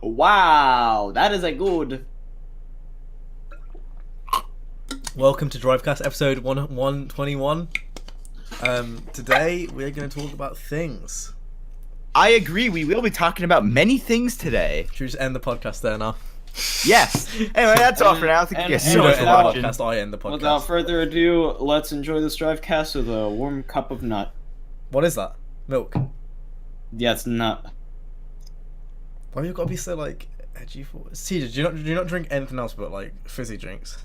Wow, that is a good. Welcome to Drivecast episode 121. Today we're going to talk about things. I agree. We will be talking about many things today. Should we just end the podcast there now? Yes. Anyway, that's all for now. Thank you guys so much for watching. I end the podcast. Without further ado, let's enjoy this Drivecast with a warm cup of nut. What is that? Milk? Yes, nut. Why you got to be so like edgy for? CJ, do you not drink anything else but like fizzy drinks?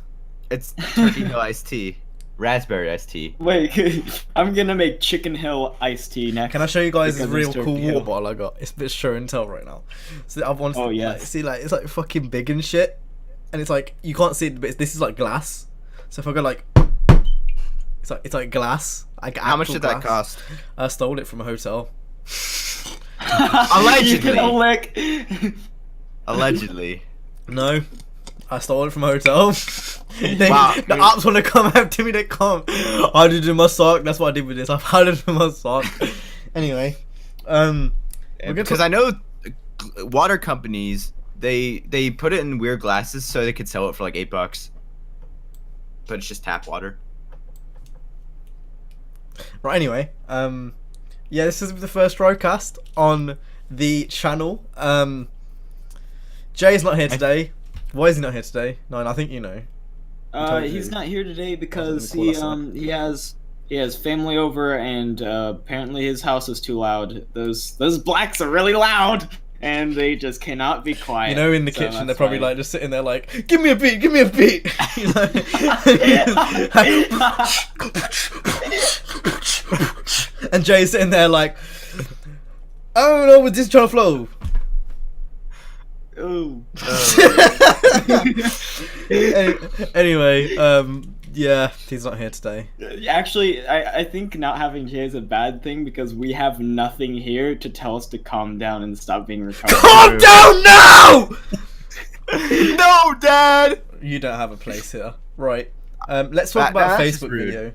It's Turkey Hill iced tea, raspberry iced tea. Wait, I'm gonna make Chicken Hill iced tea next. Can I show you guys this because real it's cool Turkey Hill. water bottle I got? It's a bit show and tell right now. So I want to Oh, yes. see like it's like fucking big and shit, and it's like you can't see it, but this is like glass. So if I go like, it's like glass. Like How much did glass. that cost? I stole it from a hotel. Allegedly. You can lick. Allegedly. No, I stole it from a hotel. Wow. The ops want to come after me. They come. I did it in my sock. That's what I did with this. I found it in my sock. Anyway, Because I know water companies, they put it in weird glasses so they could sell it for like $8. But it's just tap water. Right. Anyway, yeah, this is the first Drivecast on the channel. Jay's not here today. Why is he not here today? No, I think you know. He's not here today because Call us he has family over and apparently his house is too loud. Those blacks are really loud and they just cannot be quiet. You know, in the So kitchen, they're that's probably why- like just sitting there like, give me a beat, give me a beat. You know? And Jay's sitting there like, I don't know, with this trying to flow. Ooh. Anyway, yeah, he's not here today. Actually, I think not having Jay is a bad thing because we have nothing here to tell us to calm down and stop being retarded. Calm down now! No, Dad! You don't have a place here. Right. Let's talk about a that's just Facebook rude. video.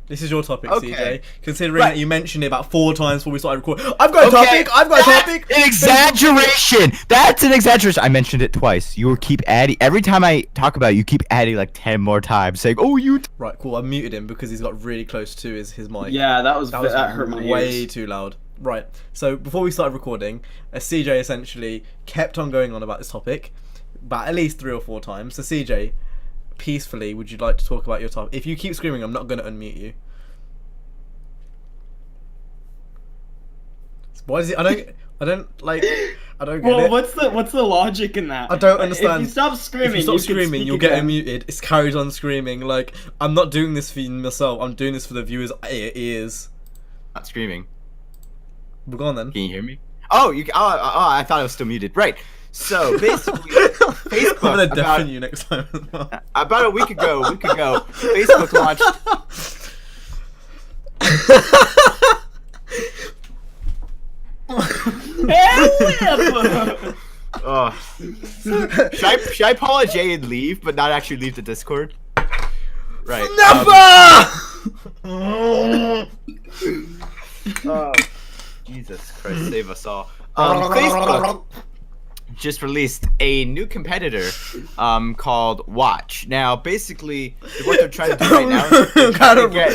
This is your topic, Okay. CJ. Considering Right. that you mentioned it about 4 times before we started recording. I've got a Okay, topic! I've got a that's topic! an exaggeration! That's an exaggeration! I mentioned it twice. You keep adding... Every time I talk about it, you keep adding like 10 more times, saying, oh, you... Right, cool. I muted him because he's got really close to his mic. Yeah, that was That was hurt my way ears. too loud. Right, so before we started recording, CJ essentially kept on going on about this topic, about at least 3 or 4 times. So CJ, peacefully, would you like to talk about your topic? If you keep screaming, I'm not going to unmute you. Why is it? I don't get Well, it. what's the logic in that? I don't understand. If you stop screaming, If you stop can screaming, speak you'll get again. muted. It's carries on screaming. Like, I'm not doing this for myself. I'm doing this for the viewers' ears. Not screaming. Well, go on then. Can you hear me? Oh, I thought I was still muted. Right. So, basically, Facebook... I'm gonna about- deafen you next time as well. About a week ago, Facebook launched... Oh. Should I call a J and leave, but not actually leave the Discord? Right. Never! Oh, Jesus Christ, save us all. Facebook just released a new competitor called Watch. Now, basically, what they're trying to do right now is they're trying to get...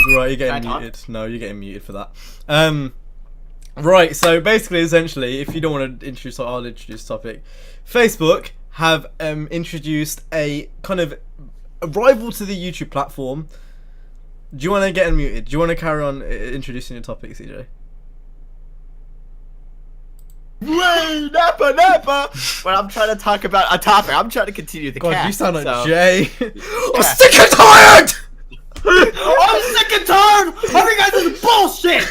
Right, you're Can I getting talk? muted. No, you're getting muted for that. Right, so basically, essentially, if you don't want to introduce, I'll introduce the topic. Facebook have introduced a kind of a rival to the YouTube platform. Do you want to get unmuted? Do you want to carry on introducing your topic, CJ? Way, Napa! When I'm trying to talk about a topic, I'm trying to continue the God, cast. you sound like so- Jay. I'm sick and tired! I'm sick and tired of you guys' bullshit!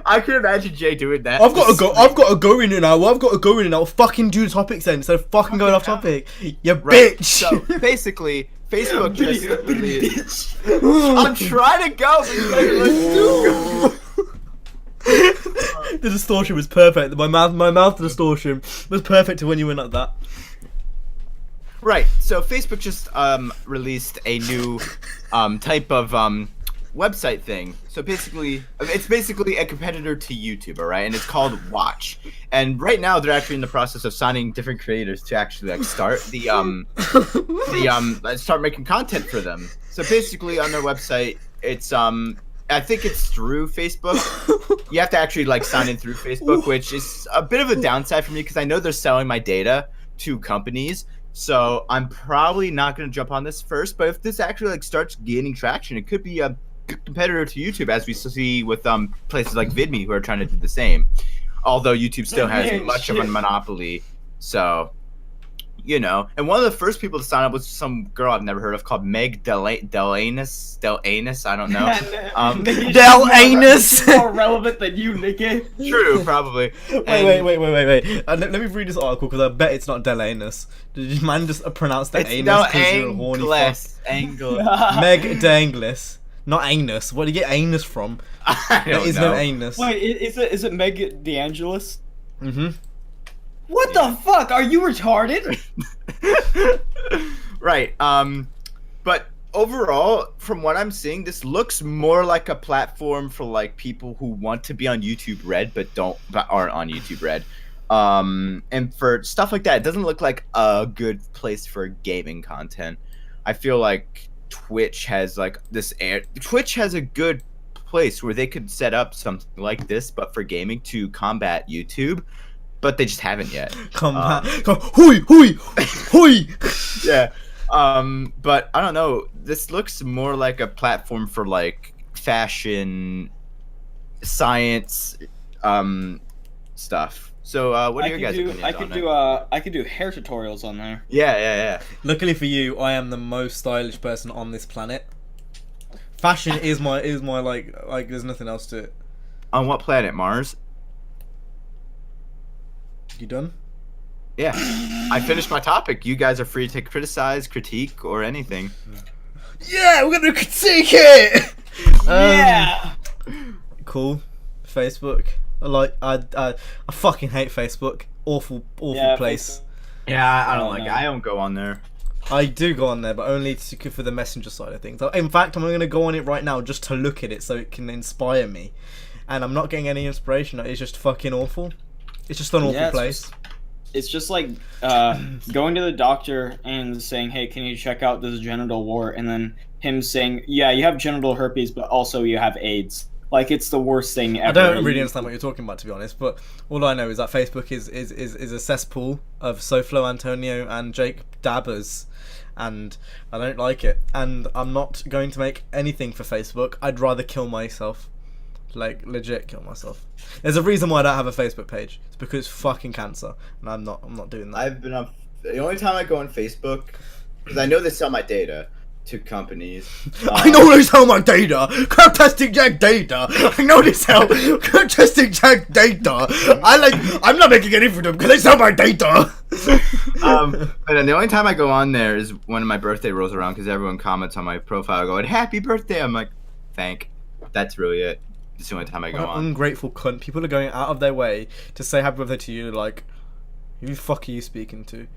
I can imagine Jay doing that. I've got to go in it now. I've got to go in it now. Fucking do the topics then instead of fucking going off topic. You Right. bitch. So basically, Facebook just released. I'm trying to go. But you guys The distortion was perfect. My mouth distortion was perfect when you went like that. Right. So Facebook just released a new type of website thing. So basically, it's basically a competitor to YouTube, all right? And it's called Watch. And right now, they're actually in the process of signing different creators to actually like start start making content for them. So basically, on their website, it's I think it's through Facebook. You have to actually like sign in through Facebook, which is a bit of a downside for me because I know they're selling my data to companies. So I'm probably not going to jump on this first. But if this actually like starts gaining traction, it could be a good competitor to YouTube, as we see with places like VidMe who are trying to do the same. Although YouTube still has much of a monopoly. So, you know, and one of the first people to sign up was some girl I've never heard of called Meg Delanus. I don't know. Delanus. More relevant than you, Nikki. True, probably. Wait. Let me read this article because I bet it's not Delanus. Did you man just pronounce the anus because you're a horny fuck? Meg Danglis. Not anus. Where do you get anus from? There is no anus. Wait, is it Meg DeAngelis? Mm-hmm. What the fuck? Are you retarded? Right. But overall, from what I'm seeing, this looks more like a platform for like people who want to be on YouTube Red but aren't on YouTube Red. And for stuff like that, it doesn't look like a good place for gaming content. I feel like Twitch has like Twitch has a good place where they could set up something like this, but for gaming to combat YouTube. But they just haven't yet. Hui. Yeah. But I don't know. This looks more like a platform for like fashion, science, stuff. So, what are your guys' opinions on it? I could do hair tutorials on there. Yeah. Luckily for you, I am the most stylish person on this planet. Fashion is my like there's nothing else to it. On what planet? Mars? You done? Yeah. I finished my topic. You guys are free to criticize, critique, or anything. Yeah, we're gonna critique it. Yeah. Cool. Facebook. I fucking hate Facebook. Awful place. Yeah, I don't like it. I don't go on there. I do go on there, but only for the messenger side of things. In fact, I'm going to go on it right now just to look at it so it can inspire me. And I'm not getting any inspiration. It's just fucking awful. It's just an awful place. It's just like going to the doctor and saying, hey, can you check out this genital wart? And then him saying, yeah, you have genital herpes, but also you have AIDS. Like, it's the worst thing ever. I don't really understand what you're talking about, to be honest, but all I know is that Facebook is a cesspool of Soflo Antonio and Jake Dabbers, and I don't like it. And I'm not going to make anything for Facebook. I'd rather kill myself. Like, legit kill myself. There's a reason why I don't have a Facebook page. It's because it's fucking cancer, and I'm not doing that. I've been on... The only time I go on Facebook, because I know they sell my data to companies. I know they sell my data. Crap testing Jack data. I know they sell crap testing Jack data. I'm not making any for them because they sell my data. But then the only time I go on there is when my birthday rolls around because everyone comments on my profile going, "Happy birthday!" I'm like, "Thank." That's really it. It's the only time I go on. Ungrateful cunt. People are going out of their way to say happy birthday to you. Like, who the fuck are you speaking to?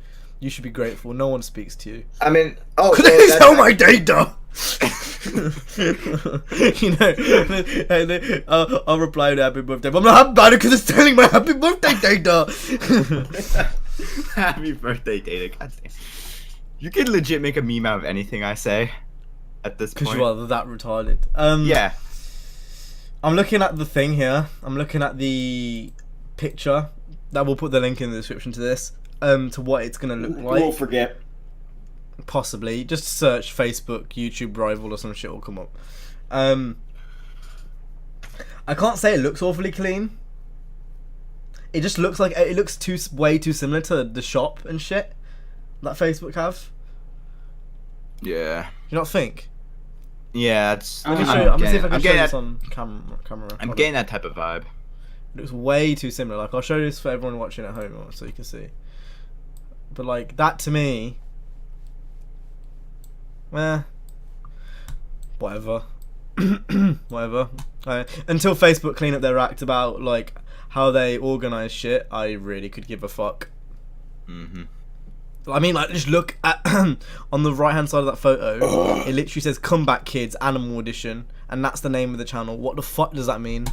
You should be grateful. No one speaks to you. I mean, could they sell my data? You know, I'll reply to happy birthday, but I'm not happy about it because it's selling my happy birthday data. Happy birthday data. God damn. You could legit make a meme out of anything I say at this point. Because you are that retarded. Yeah. I'm looking at the thing here. I'm looking at the picture. That we'll put the link in the description to this. To what it's gonna look like. We'll forget. Possibly. Just search Facebook, YouTube rival or some shit will come up. I can't say it looks awfully clean. It just looks like it looks way too similar to the shop and shit that Facebook have. Yeah. Do you not think? Yeah, it's. I'm gonna see if I can show this on camera. I'm getting that type of vibe. It looks way too similar. Like, I'll show this for everyone watching at home so you can see. But like that to me, whatever. Whatever. Until Facebook clean up their act about like how they organize shit, I really could give a fuck. Mm-hmm. I mean, like, just look at on the right hand side of that photo. It literally says "Comeback Kids Animal Edition," and that's the name of the channel. What the fuck does that mean?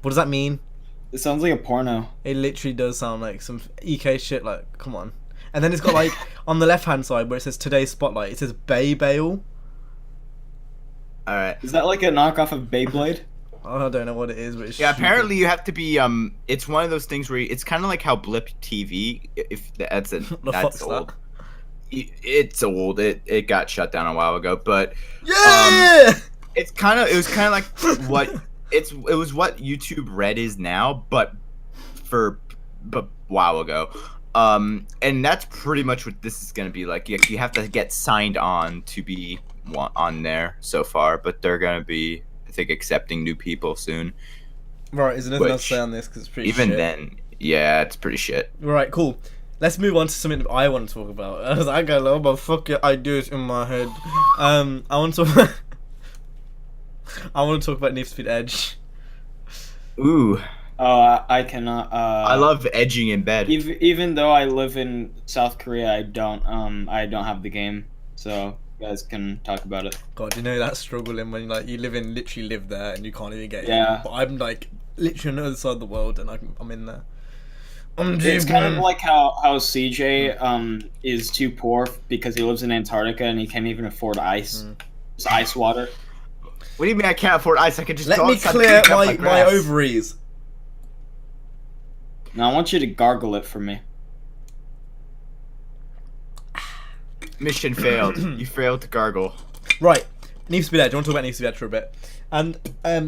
What does that mean? It sounds like a porno. It literally does sound like some EK shit. Like, come on. And then it's got like on the left hand side where it says "Today's Spotlight," it says "Bay Bale." All right. Is that like a knockoff of Beyblade? I don't know what it is, but it's Yeah, stupid. apparently you have to be it's one of those things where it's kind of like how Blip TV, if that's a The that's fuck's old. that? It's old. It got shut down a while ago, but Yeah. it was kind of like what it was what YouTube Red is now, but a while ago. And that's pretty much what this is gonna be like. You have to get signed on to be on there so far, but they're gonna be, I think, accepting new people soon. Right, is there nothing else to Which, say on this? Because it's pretty Even shit. then, yeah, it's pretty shit. Right, cool. Let's move on to something that I want to talk about. I was like, I got a little motherfucker ideas in my head. I want to I want to talk about Need for Speed Edge. Ooh, I cannot. I love edging in bed. Even though I live in South Korea, I don't have the game, so you guys can talk about it. God, you know that struggling when like you literally live there and you can't even get Yeah. in. But I'm like literally on the other side of the world and I'm in there. It's kind of like how CJ is too poor because he lives in Antarctica and he can't even afford ice. It's ice water. What do you mean I can't afford ice? I can just Let go me outside clear and pick up my grass. ovaries. Now I want you to gargle it for me. Mission failed. You failed to gargle. Right, Need for Speed Edge. I want to talk about Need for Speed Edge for a bit, and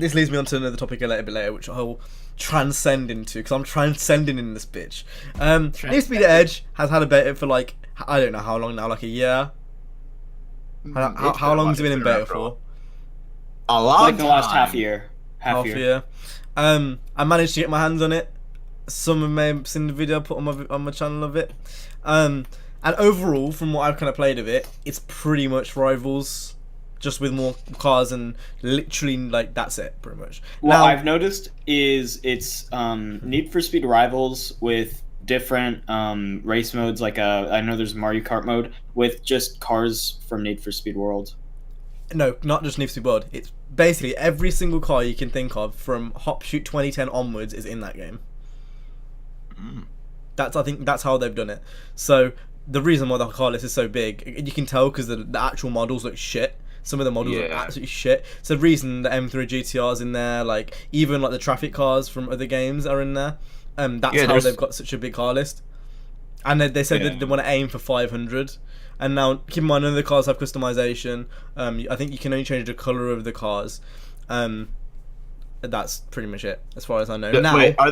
this leads me on to another topic a little bit later, which I'll transcend into because I'm transcending in this bitch. Need for Speed Edge has had a beta for like I don't know how long now, like a year. How long has it been in beta for? A long Like the last time. half year. Half year. I managed to get my hands on it. Some of may have seen the video I put on my channel of it. And overall, from what I've kind of played of it, it's pretty much Rivals, just with more cars and literally like that's it, pretty much. What Now, I've noticed is it's Need for Speed Rivals with different race modes. Like I know there's Mario Kart mode with just cars from Need for Speed World. no, not just Need for Speed World. It's basically every single car you can think of from Hop Shoot 2010 onwards is in that game. I think that's how they've done it. So the reason why the car list is so big, you can tell because the actual models look shit. Some of the models look absolutely shit. So the reason the M3 GTR's in there, like even like the traffic cars from other games are in there. That's how they've got such a big car list. And they said that they want to aim for 500. And now keep in mind, none of the cars have customization. I think you can only change the color of the cars. That's pretty much it as far as I know. Now, Wait, are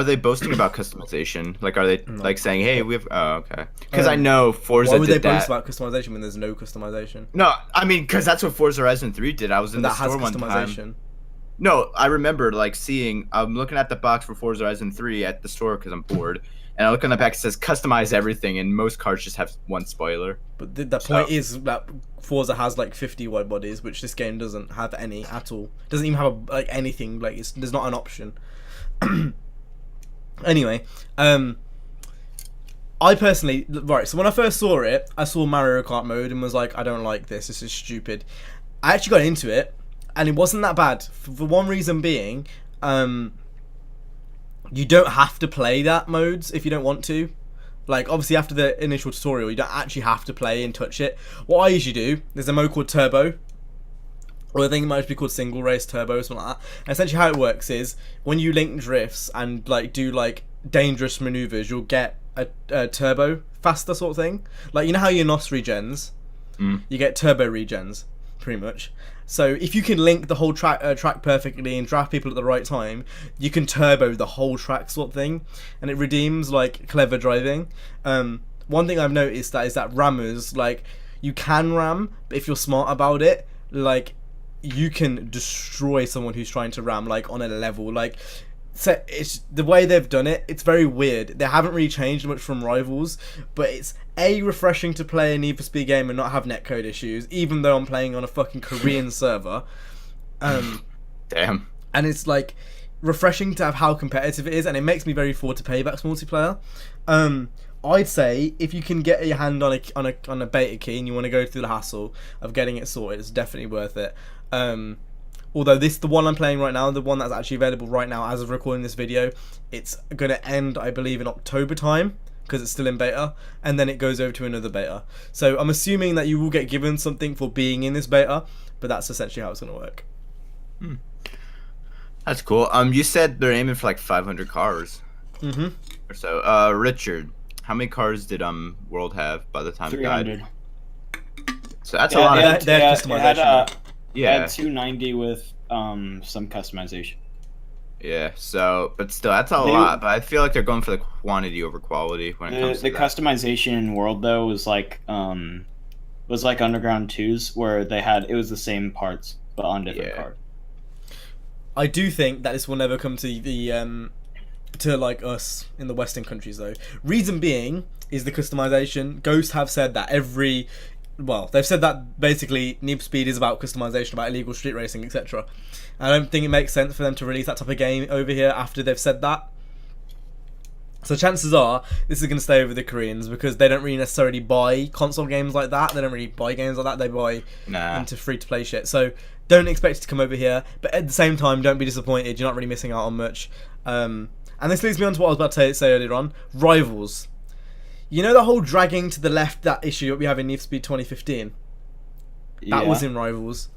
they boasting about customization? Like, are they like saying, "Hey, we have"? Oh, okay. Because I know Forza why would they did boast that. about customization when there's no customization? No, I mean, because that's what Forza Horizon 3 did. I was in That the has store one time. customization. No, I remember like seeing. I'm looking at the box for Forza Horizon 3 at the store because I'm bored, and I look on the back. It says customize everything, and most cars just have one spoiler. But the point is that Forza has like 50 wide bodies, which this game doesn't have any at all. Doesn't even have like anything. Like there's not an option. Anyway, I personally right. So when I first saw it, I saw Mario Kart mode and was like, I don't like this. This is stupid. I actually got into it, and it wasn't that bad. For one reason being, you don't have to play that modes if you don't want to. Like, obviously, after the initial tutorial, you don't actually have to play and touch it. What I usually do, there's a mode called Turbo, or I think it might just be called Single Race Turbo or something like that. And essentially how it works is, when you link drifts and, like, do, like, dangerous maneuvers, you'll get a turbo faster sort of thing. Like, you know how your NOS regens? You get turbo regens, pretty much. So if you can link the whole track perfectly and draft people at the right time, you can turbo the whole track sort of thing, and it redeems like clever driving. One thing I've noticed is that rammers, like, you can ram, but if you're smart about it, like, you can destroy someone who's trying to ram, like, on a level. Like, So it's the way they've done it. It's very weird. They haven't really changed much from Rivals, but it's refreshing to play a Need for Speed game and not have netcode issues, even though I'm playing on a fucking Korean server. Damn. And it's like refreshing to have how competitive it is, and it makes me very forward to Payback's multiplayer. I'd say if you can get your hand on a beta key and you want to go through the hassle of getting it sorted, it's definitely worth it. Although the one I'm playing right now, the one that's actually available right now as of recording this video, it's going to end, I believe, in October time, because it's still in beta, and then it goes over to another beta. So I'm assuming that you will get given something for being in this beta, but that's essentially how it's going to work. That's cool. You said they're aiming for like 500 cars. Mm-hmm. Or so. Richard, how many cars did World have by the time it died? 300. So that's a lot. They had customization. It had 290 with some customization. Yeah, so, but still, that's a lot. But I feel like they're going for the quantity over quality when it comes to the that. customization in World though was like Underground 2's, where it was the same parts but on different cards. I do think that this will never come to the to like us in the Western countries though. Reason being is the customization. Ghost have said that they've said that basically Need for Speed is about customization, about illegal street racing, etc. I don't think it makes sense for them to release that type of game over here after they've said that. So chances are this is going to stay over the Koreans, because they don't really necessarily buy console games like that. They don't really buy games like that. They buy into free-to-play shit. So don't expect it to come over here. But at the same time, don't be disappointed. You're not really missing out on much. And this leads me on to what I was about to say earlier on. Rivals. You know the whole dragging to the left, that issue that we have in Need for Speed 2015? That was in Rivals.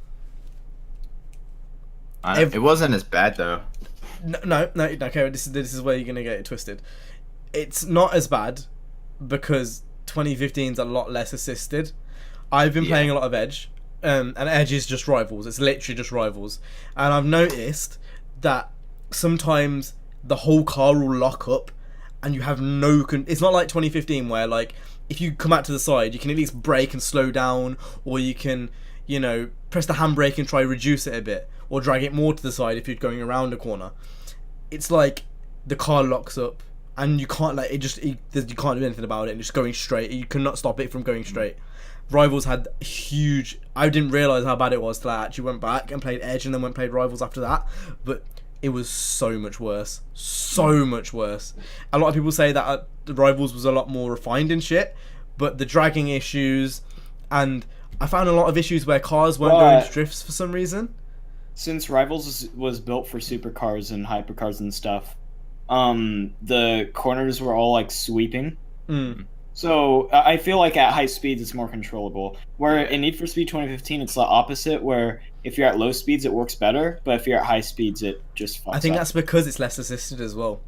It wasn't as bad though. No, okay, this is where you're going to get it twisted. It's not as bad because 2015 is a lot less assisted. I've been playing a lot of Edge, and Edge is just Rivals. It's literally just Rivals. And I've noticed that sometimes the whole car will lock up and you have no... It's not like 2015 where, like, if you come out to the side, you can at least brake and slow down, or you can, you know, press the handbrake and try reduce it a bit, or drag it more to the side if you're going around a corner. It's like the car locks up and you can't, like, you can't do anything about it, and it's going straight. You cannot stop it from going straight. Rivals had huge... I didn't realise how bad it was till I actually went back and played Edge and then played Rivals after that, but it was so much worse. So much worse. A lot of people say that the Rivals was a lot more refined and shit, but the dragging issues, and I found a lot of issues where cars weren't going to drifts for some reason. Since Rivals was built for supercars and hypercars and stuff, the corners were all like sweeping. So I feel like at high speeds it's more controllable. Where in Need for Speed 2015 it's the opposite, where if you're at low speeds it works better, but if you're at high speeds it just fucks I think up. that's because it's less assisted as well.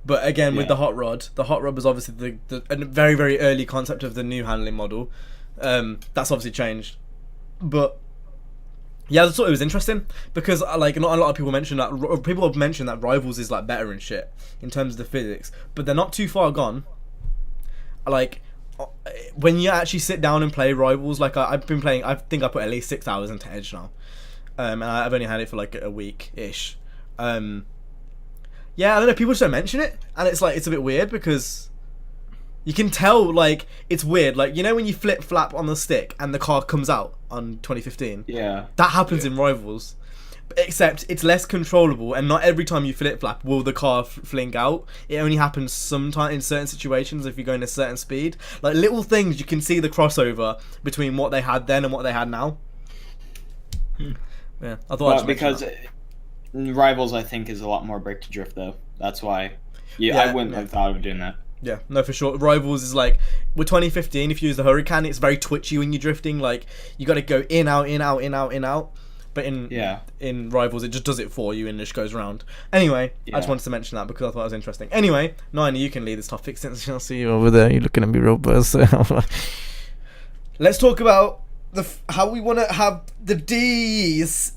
But again, with the hot rod was obviously a very, very early concept of the new handling model. That's obviously changed. But yeah, I thought it was interesting because like not a lot of people mention that. People have mentioned that Rivals is like better and shit in terms of the physics, but they're not too far gone. Like when you actually sit down and play Rivals, like I've been playing. I think I put at least 6 hours into Edge now, and I've only had it for like a week ish. Yeah, I don't know. People just don't mention it, and it's like it's a bit weird because you can tell like it's weird. Like you know when you flip flap on the stick and the car comes out on 2015. Yeah, that happens in Rivals, except it's less controllable, and not every time you flip flap will the car fling out. It only happens sometimes in certain situations if you're going a certain speed. Like little things you can see the crossover between what they had then and what they had now. Yeah, I thought I'd because Rivals I think is a lot more brake to drift though. That's why. I wouldn't have thought of doing that. Yeah, no, for sure. Rivals is like with 2015. If you use the Hurricane, it's very twitchy when you're drifting. Like you got to go in, out, in, out, in, out, in, out. But in Rivals, it just does it for you and just goes around. Anyway, I just wanted to mention that because I thought it was interesting. Anyway, Nina, you can lead this topic since I see you over there. You're looking at me real buzz. Let's talk about how we want to have the D's.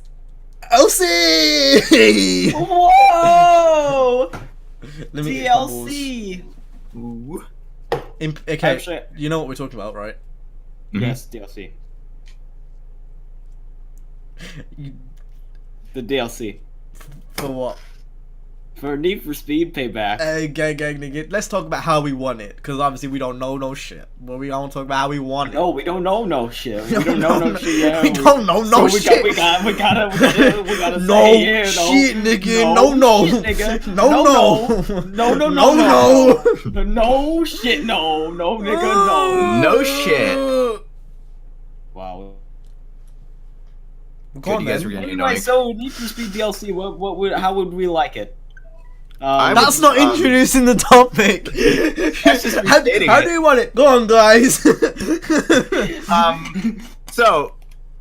LC. Whoa! DLC. Ooh. Okay, actually, you know what we're talking about, right? Yes, DLC. The DLC. For what? For Need for Speed Payback. Gang, nigga. Let's talk about how we won it, because obviously we don't know no shit. But we don't talk about how we won it. No, we don't know no shit. We don't know no shit. Yeah, we don't know no shit. We gotta no say here, shit, nigga. No shit, nigga. No shit, no, nigga, no. No shit. Wow. Good, you guys were getting Anyway, annoying. so Need for Speed DLC, how would we like it? That's not introducing the topic. That's just restating how it. do you want it? Go on, guys. So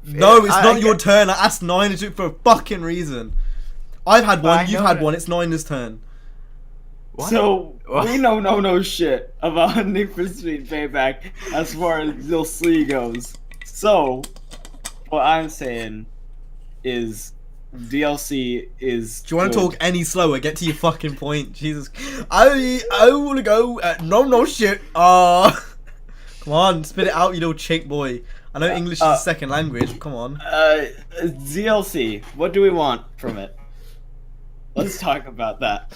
no, it's not your turn. I asked Nine to do it for a fucking reason. I've had one. You've had one. It's Nine's turn. What? So What? we know no shit about Need for Speed Payback as far as DLC goes. So what I'm saying is DLC is. Do you want to talk any slower? Get to your fucking point. Jesus. I want to go. No shit. Come on, spit it out, you little chink boy. I know English is a second language. Come on. DLC. What do we want from it? Let's talk about that.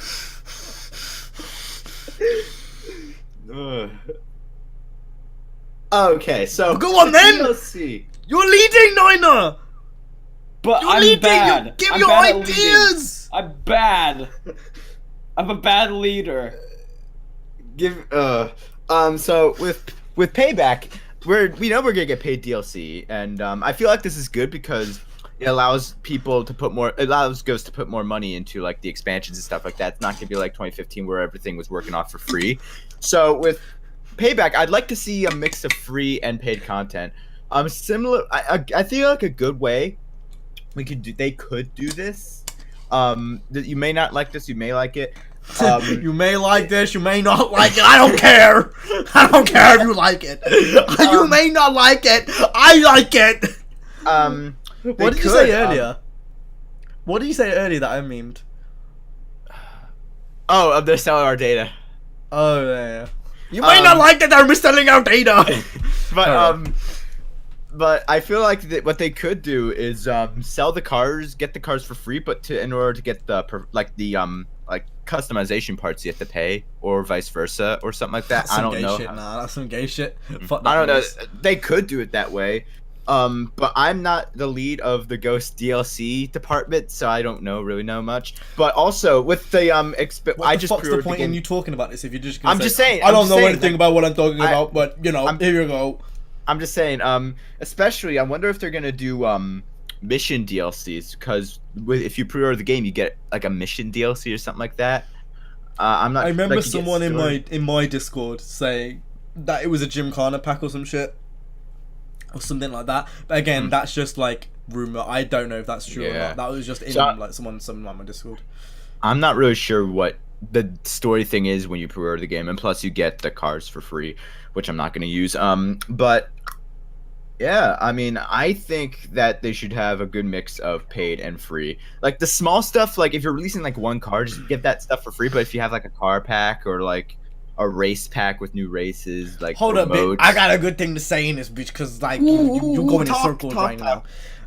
Okay, so Go on then. DLC. You're leading, Niner. But You're I'm leading. bad. You give I'm your bad at leading. ideas. I'm bad. I'm a bad leader. So with Payback, we know we're gonna get paid DLC, and I feel like this is good because it allows people to put more. It allows Ghost to put more money into like the expansions and stuff like that. It's not gonna be like 2015 where everything was working off for free. So with Payback, I'd like to see a mix of free and paid content. Similar. I feel like a good way they could do this. You may not like this. You may like it. You may like this, you may not like it. I don't care. I don't care if you like it. You may not like it. I like it. What did you say earlier? What did you say earlier that I memed? Oh, they're selling our data. Oh yeah. You may not like that they're misselling our data. But I feel like what they could do is sell the cars, get the cars for free, but in order to get the customization parts, you have to pay, or vice versa, or something like that. That's I some don't gay know. shit. Nah, that's some gay shit. Fuck that I don't know. noise. They could do it that way. But I'm not the lead of the Ghost DLC department, so I don't really know much. But also with the What the fuck's the point in you talking about this if you're just gonna I'm say, just saying. I don't know anything about what I'm talking about, but you know, I'm- here you go. I'm just saying, especially, I wonder if they're gonna do mission DLCs, because if you pre-order the game, you get like a mission DLC or something like that. I'm not. I remember like, you get someone story. in my Discord saying that it was a Gymkhana pack or some shit, or something like that. But again, that's just like rumor. I don't know if that's true or Yeah. not. That was just in So- like someone on my Discord. I'm not really sure what the story thing is when you pre-order the game, and plus you get the cars for free, which I'm not gonna use. But yeah, I mean, I think that they should have a good mix of paid and free. Like the small stuff, like if you're releasing like one car, just get that stuff for free. But if you have like a car pack or like a race pack with new races, like Hold up, remotes- I got a good thing to say in this bitch because like you go in circles right now.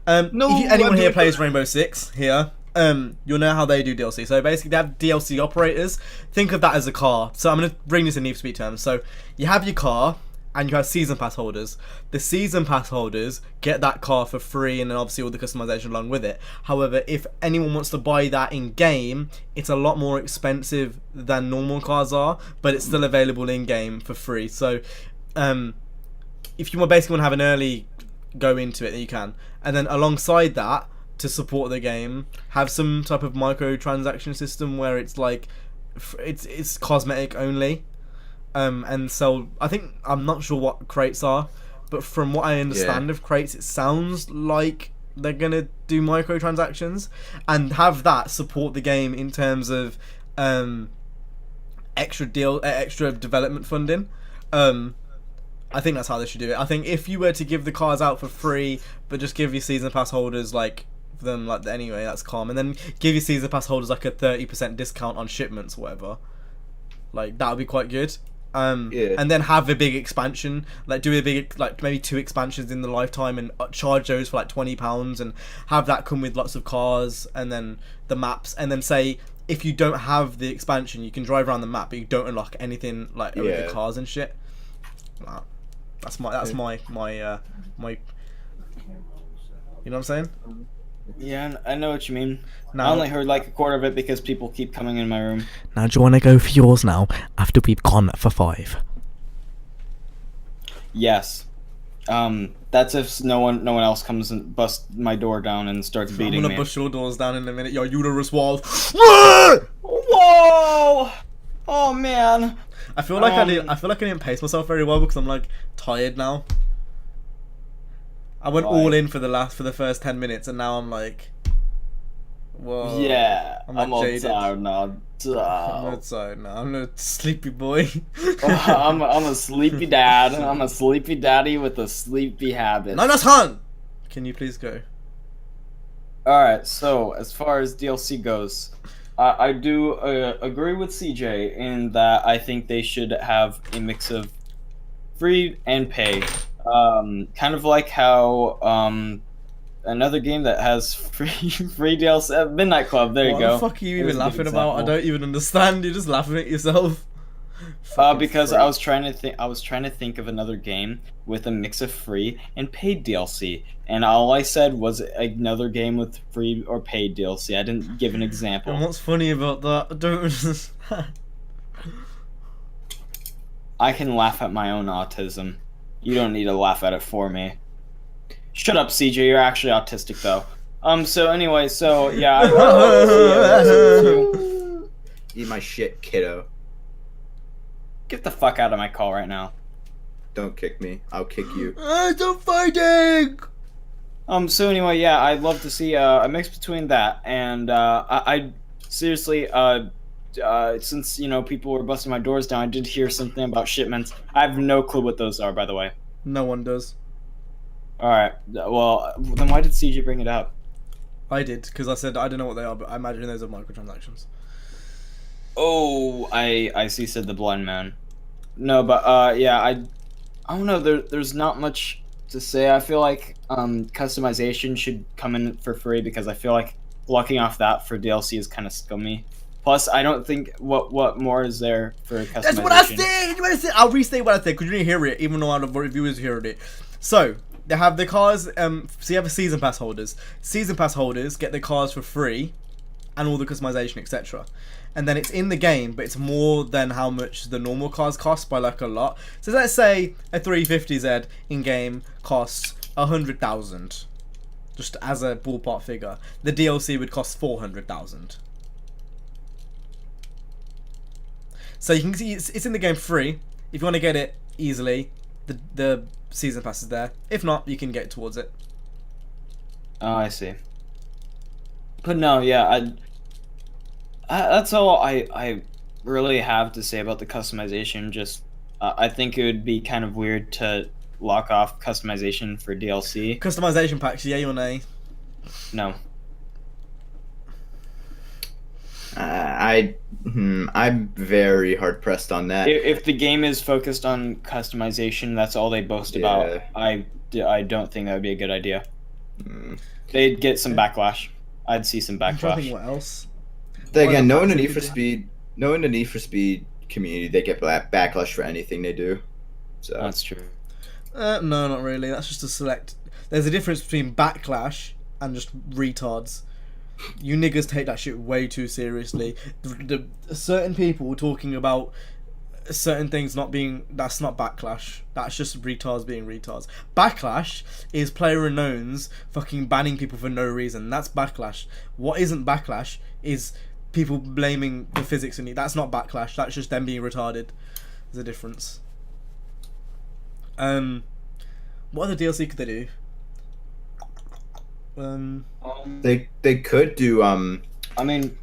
No, if anyone I'm here doing plays good. Rainbow Six here, you'll know how they do DLC. So basically, they have DLC operators. Think of that as a car. So I'm gonna bring this in Need for Speed terms. So you have your car, and you have season pass holders. The season pass holders get that car for free, and then obviously all the customization along with it. However, if anyone wants to buy that in game, it's a lot more expensive than normal cars are, but it's still available in game for free. So, if you basically want to have an early go into it, then you can. And then alongside that, to support the game, have some type of microtransaction system where it's like it's cosmetic only. And so I think, I'm not sure what crates are, but from what I understand of crates, it sounds like they're gonna do microtransactions and have that support the game in terms of extra development funding. I think that's how they should do it. I think if you were to give the cars out for free, but just give your season pass holders like them like anyway, that's calm, and then give your season pass holders like a 30% discount on shipments, or whatever. Like that would be quite good. And then have a big expansion, like do a big, like maybe 2 expansions in the lifetime, and charge those for like £20, and have that come with lots of cars, and then the maps, and then say if you don't have the expansion, you can drive around the map, but you don't unlock anything like with the cars and shit. That's my. You know what I'm saying? Yeah, I know what you mean. Now, I only heard like a quarter of it because people keep coming in my room. Now, do you want to go for yours now after we've gone for 5? Yes. That's if no one else comes and busts my door down and starts beating I'm gonna me. bust your doors down in a minute. Your uterus wall. Whoa! Oh man. I feel like I didn't pace myself very well because I'm like tired now. I went all in for the first 10 minutes, and now I'm like, whoa. Yeah, I'm all jaded. tired now. I'm not tired now. I'm a sleepy boy. I'm a sleepy dad. I'm a sleepy daddy with a sleepy habit. Nana-san! Can you please go? Alright, so as far as DLC goes, I do agree with CJ in that I think they should have a mix of free and pay. Kind of like how another game that has free DLC, Midnight Club. There you go. What the fuck are you even There's a good laughing about? I example. don't even understand. You're just laughing at yourself. Because Fucking I was trying to think of another game with a mix of free and paid DLC, and all I said was another game with free or paid DLC. I didn't give an example. And what's funny about that? I don't understand. I can laugh at my own autism. You don't need to laugh at it for me. Shut up, CJ. You're actually autistic, though. So anyway, so yeah. I would love to see Eat my shit, kiddo. Get the fuck out of my call right now. Don't kick me. I'll kick you. Stop fighting! So anyway, yeah, I'd love to see a mix between that and I seriously since people were busting my doors down, I did hear something about shipments. I have no clue what those are, by the way. No one does. All right, well then why did CJ bring it up? I did, because I said I don't know what they are, but I imagine those are microtransactions. Oh, I see. Said the blind man. No, but yeah, I don't know. There's not much to say. I feel like customization should come in for free because I feel like blocking off that for DLC is kind of scummy. Plus, I don't think what more is there for customization. That's what I said. I'll restate what I said because you didn't hear it, even though a lot of reviewers heard it. So they have the cars. So you have the season pass holders. Season pass holders get the cars for free, and all the customization, etc. And then it's in the game, but it's more than how much the normal cars cost by like a lot. So let's say a 350Z in game costs 100,000, just as a ballpark figure. The DLC would cost 400,000. So you can see it's in the game free. If you want to get it easily, the season pass is there. If not, you can get towards it. Oh, I see. But no, yeah, that's all I really have to say about the customization. Just I think it would be kind of weird to lock off customization for DLC. Customization packs, yay or nay? No. I'm very hard pressed on that. If the game is focused on customization, that's all they boast about. I don't think that would be a good idea. They'd get some backlash. I'd see some I'm trying to think backlash. what else. Then again, What knowing the other Need for packs Speed, knowing the Need for Speed community, they get backlash for anything they do. So That's true. No, not really. That's just a select. There's a difference between backlash and just retards. You niggas take that shit way too seriously. The certain people talking about certain things not being, that's not backlash. That's just retards being retards. Backlash is player unknowns fucking banning people for no reason. That's backlash. What isn't backlash is people blaming the physics in it. That's not backlash. That's just them being retarded. There's a difference. What other DLC could they do? they could do I mean,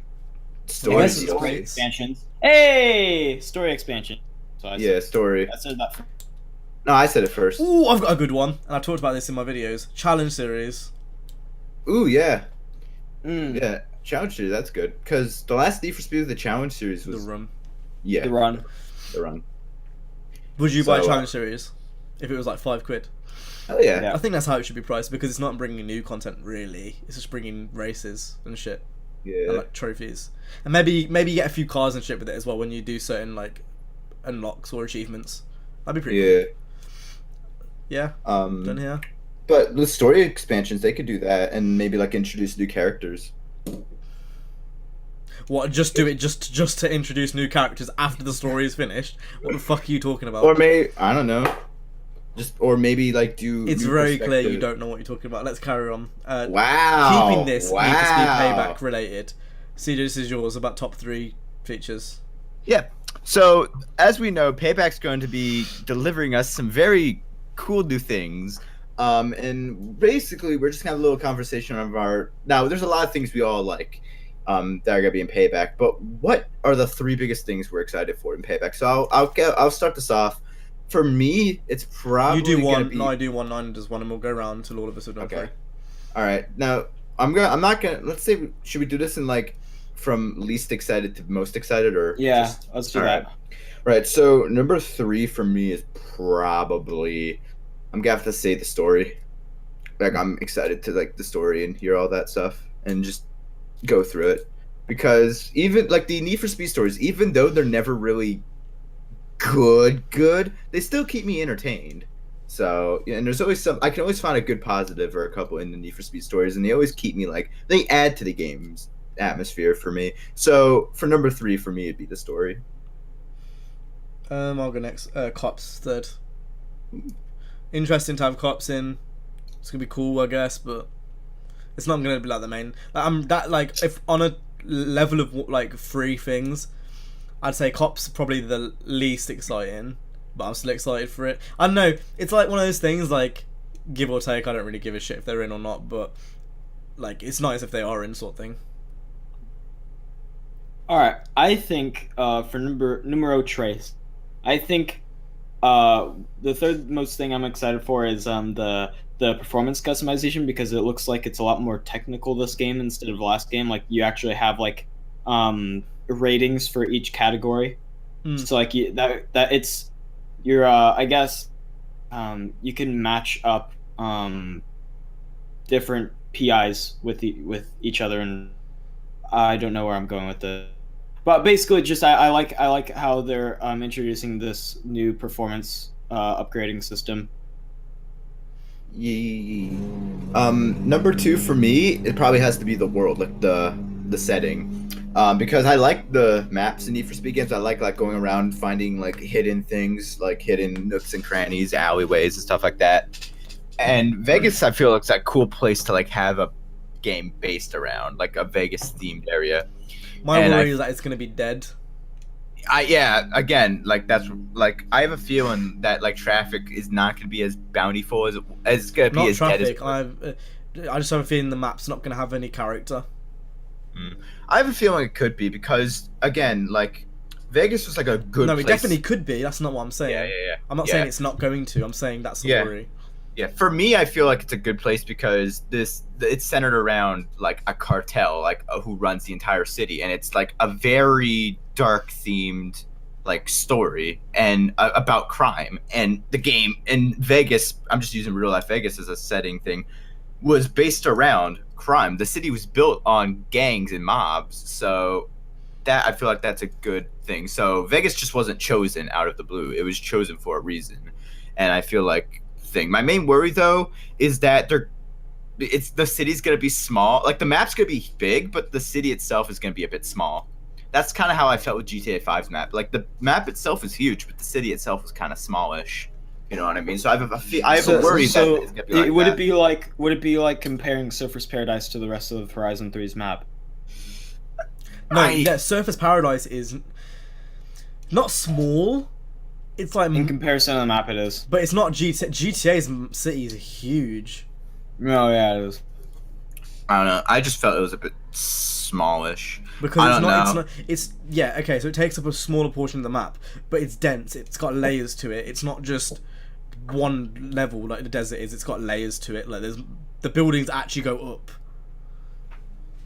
story story DLC. expansions. Hey, story expansion. So I Yeah, story. I said that. No, I said it first. Ooh, I've got a good one, and I talked about this in my videos. Challenge series. Ooh, yeah, Mm, yeah. Challenge series, that's good. Because the last Need for Speed with the challenge series The was run. yeah, the run. the run. Would you buy a So, challenge series if it was like £5? Hell yeah. I think that's how it should be priced because it's not bringing new content really. It's just bringing races and shit. Yeah. and like trophies, and maybe you get a few cars and shit with it as well when you do certain like unlocks or achievements. That'd be pretty Yeah. cool. Yeah, done here. But the story expansions, they could do that and maybe like introduce new characters. What? Just do it just to introduce new characters after the story is finished? What the fuck are you talking about? Or maybe I don't know. Or maybe like do. It's new very clear you perspective. don't know what you're talking about. Let's carry on. Wow. Keeping this Need for Speed Wow. Payback related. CJ, this is yours about top 3 features. Yeah. So as we know, Payback's going to be delivering us some very cool new things. And basically, we're just gonna have a little conversation of our. Now, there's a lot of things we all like. That are gonna be in Payback. But what are the 3 biggest things we're excited for in Payback? So I'll start this off. For me, it's probably You do one, gonna be... no, I do one, Nine does one, and we'll go around until all of us have done Okay. 3. All right. Now I'm not gonna. Let's say, should we do this in like from least excited to most excited, or Yeah, just- let's do all that. right. Right. So number 3 for me is probably, I'm gonna have to say the story. Like I'm excited to like the story and hear all that stuff and just go through it, because even like the Need for Speed stories, even though they're never really good, they still keep me entertained. So, and there's always I can always find a good positive or a couple in the Need for Speed stories, and they always keep me like, they add to the game's atmosphere for me. So for number 3 for me, it'd be the story. I'll go next. Cops third. Interesting to have cops in. It's gonna be cool, I guess, but it's not gonna be like the main. Like, I'm that like if on a level of like 3 things, I'd say cops probably the least exciting, but I'm still excited for it. I don't know. It's like one of those things, like give or take. I don't really give a shit if they're in or not, but like it's nice if they are in, sort of thing. All right, I think for numero tres, I think the third most thing I'm excited for is the performance customization, because it looks like it's a lot more technical this game instead of last game. Like you actually have like ratings for each category. So like that it's your I guess you can match up different PIs with each other, and I don't know where I'm going with the. But basically, just I like how they're introducing this new performance upgrading system. Number 2 for me, it probably has to be the world, like the setting, because I like the maps in Need for Speed games. I like going around finding like hidden things, like hidden nooks and crannies, alleyways, and stuff like that. And Vegas, I feel, looks like a cool place to like have a game based around, like a Vegas themed area. My worry is that it's gonna be dead. Again, like that's like I have a feeling that like traffic is not going to be as bountiful as it's going to be Not as dead as. traffic. I just have a feeling the map's not gonna have any character. I have a feeling it could be, because again, like Vegas was like a good. No, place. it definitely could be. That's not what I'm saying. Yeah. I'm not saying it's not going to. I'm saying that's the Yeah. worry. Yeah, for me, I feel like it's a good place because it's centered around like a cartel, like who runs the entire city, and it's like a very dark themed like story and about crime. And the game in Vegas, I'm just using real life Vegas as a setting thing, was based around crime. The city was built on gangs and mobs, so that I feel like that's a good thing. So Vegas just wasn't chosen out of the blue; it was chosen for a reason, and I feel like. My main worry though is that the city's gonna be small. Like the map's gonna be big, but the city itself is gonna be a bit small. That's kind of how I felt with GTA 5's map. Like the map itself is huge, but the city itself is kind of smallish. You know what I mean? So I have a worry that it's gonna be like would that. it be like comparing Surfer's Paradise to the rest of Horizon 3's map? No, Surface Paradise is not small. It's like In comparison to the map, it is. but it's not GTA. GTA's city is huge. No, yeah, it is. I don't know. I just felt it was a bit smallish. Because I it's don't not, know. it's yeah, okay, so it takes up a smaller portion of the map, but it's dense, it's got layers to it, it's not just one level like the desert is, it's got layers to it, like the buildings actually go up.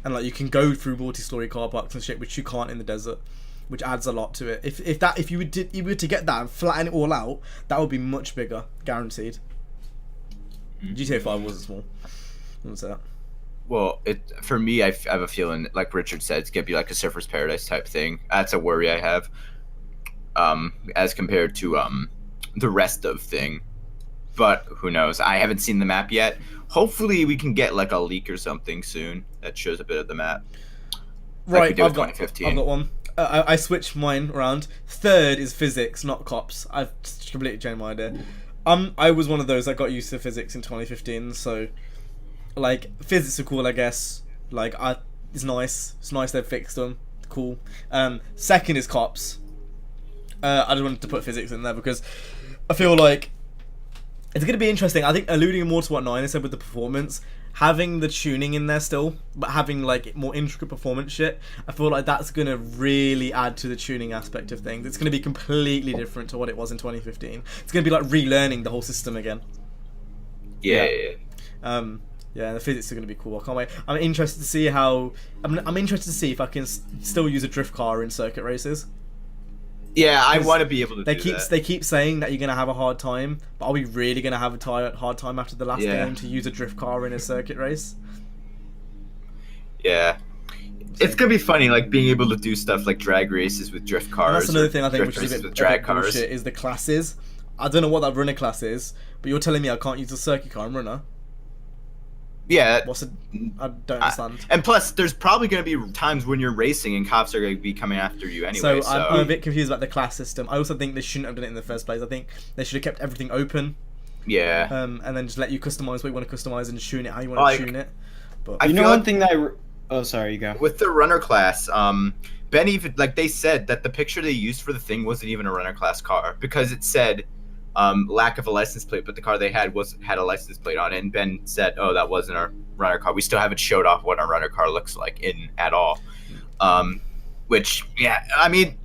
And like you can go through multi-story car parks and shit, which you can't in the desert, which adds a lot to it. If you were to get that and flatten it all out, that would be much bigger, guaranteed. GTA 5 wasn't small. I wouldn't say that. Well, for me, I have a feeling, like Richard said, it's gonna be like a Surfer's Paradise type thing. That's a worry I have. As compared to the rest of thing, but who knows? I haven't seen the map yet. Hopefully, we can get like a leak or something soon that shows a bit of the map. Right, we did with I've got 2015. I've got one. I switched mine around. Third is physics, not cops. I've completely changed my idea. I was one of those that got used to physics in 2015, so like physics are cool, I guess. Like it's nice. It's nice they've fixed them. Cool. Second is cops. I just wanted to put physics in there because I feel like it's going to be interesting. I think alluding more to what Nine said with the performance, having the tuning in there still, but having like more intricate performance shit, I feel like that's going to really add to the tuning aspect of things. It's going to be completely different to what it was in 2015. It's going to be like relearning the whole system again. Yeah. Yeah, the physics are going to be cool. I can't wait. I'm interested to see how. I'm interested to see if I can still use a drift car in circuit races. Yeah, I want to be able to. They keep saying that you're gonna have a hard time, but are we really gonna have a hard time after the last game to use a drift car in a circuit race? Yeah, it's gonna be funny, like being able to do stuff like drag races with drift cars. And that's another thing I think which is a bit drag cars. bullshit is the classes. I don't know what that runner class is, but you're telling me I can't use a circuit car and runner. Yeah. I don't understand. And plus, there's probably going to be times when you're racing and cops are going to be coming after you anyway. So I'm a bit confused about the class system. I also think they shouldn't have done it in the first place. I think they should have kept everything open. Yeah. And then just let you customize what you want to customize and tune it how you want to tune it. But you know one thing that oh, sorry, you go. With the runner class, Ben even like they said that the picture they used for the thing wasn't even a runner class car because it said lack of a license plate, but the car they had had a license plate on it, and Ben said, "Oh, that wasn't our runner car." We still haven't showed off what our runner car looks like at all. Which, yeah, I mean,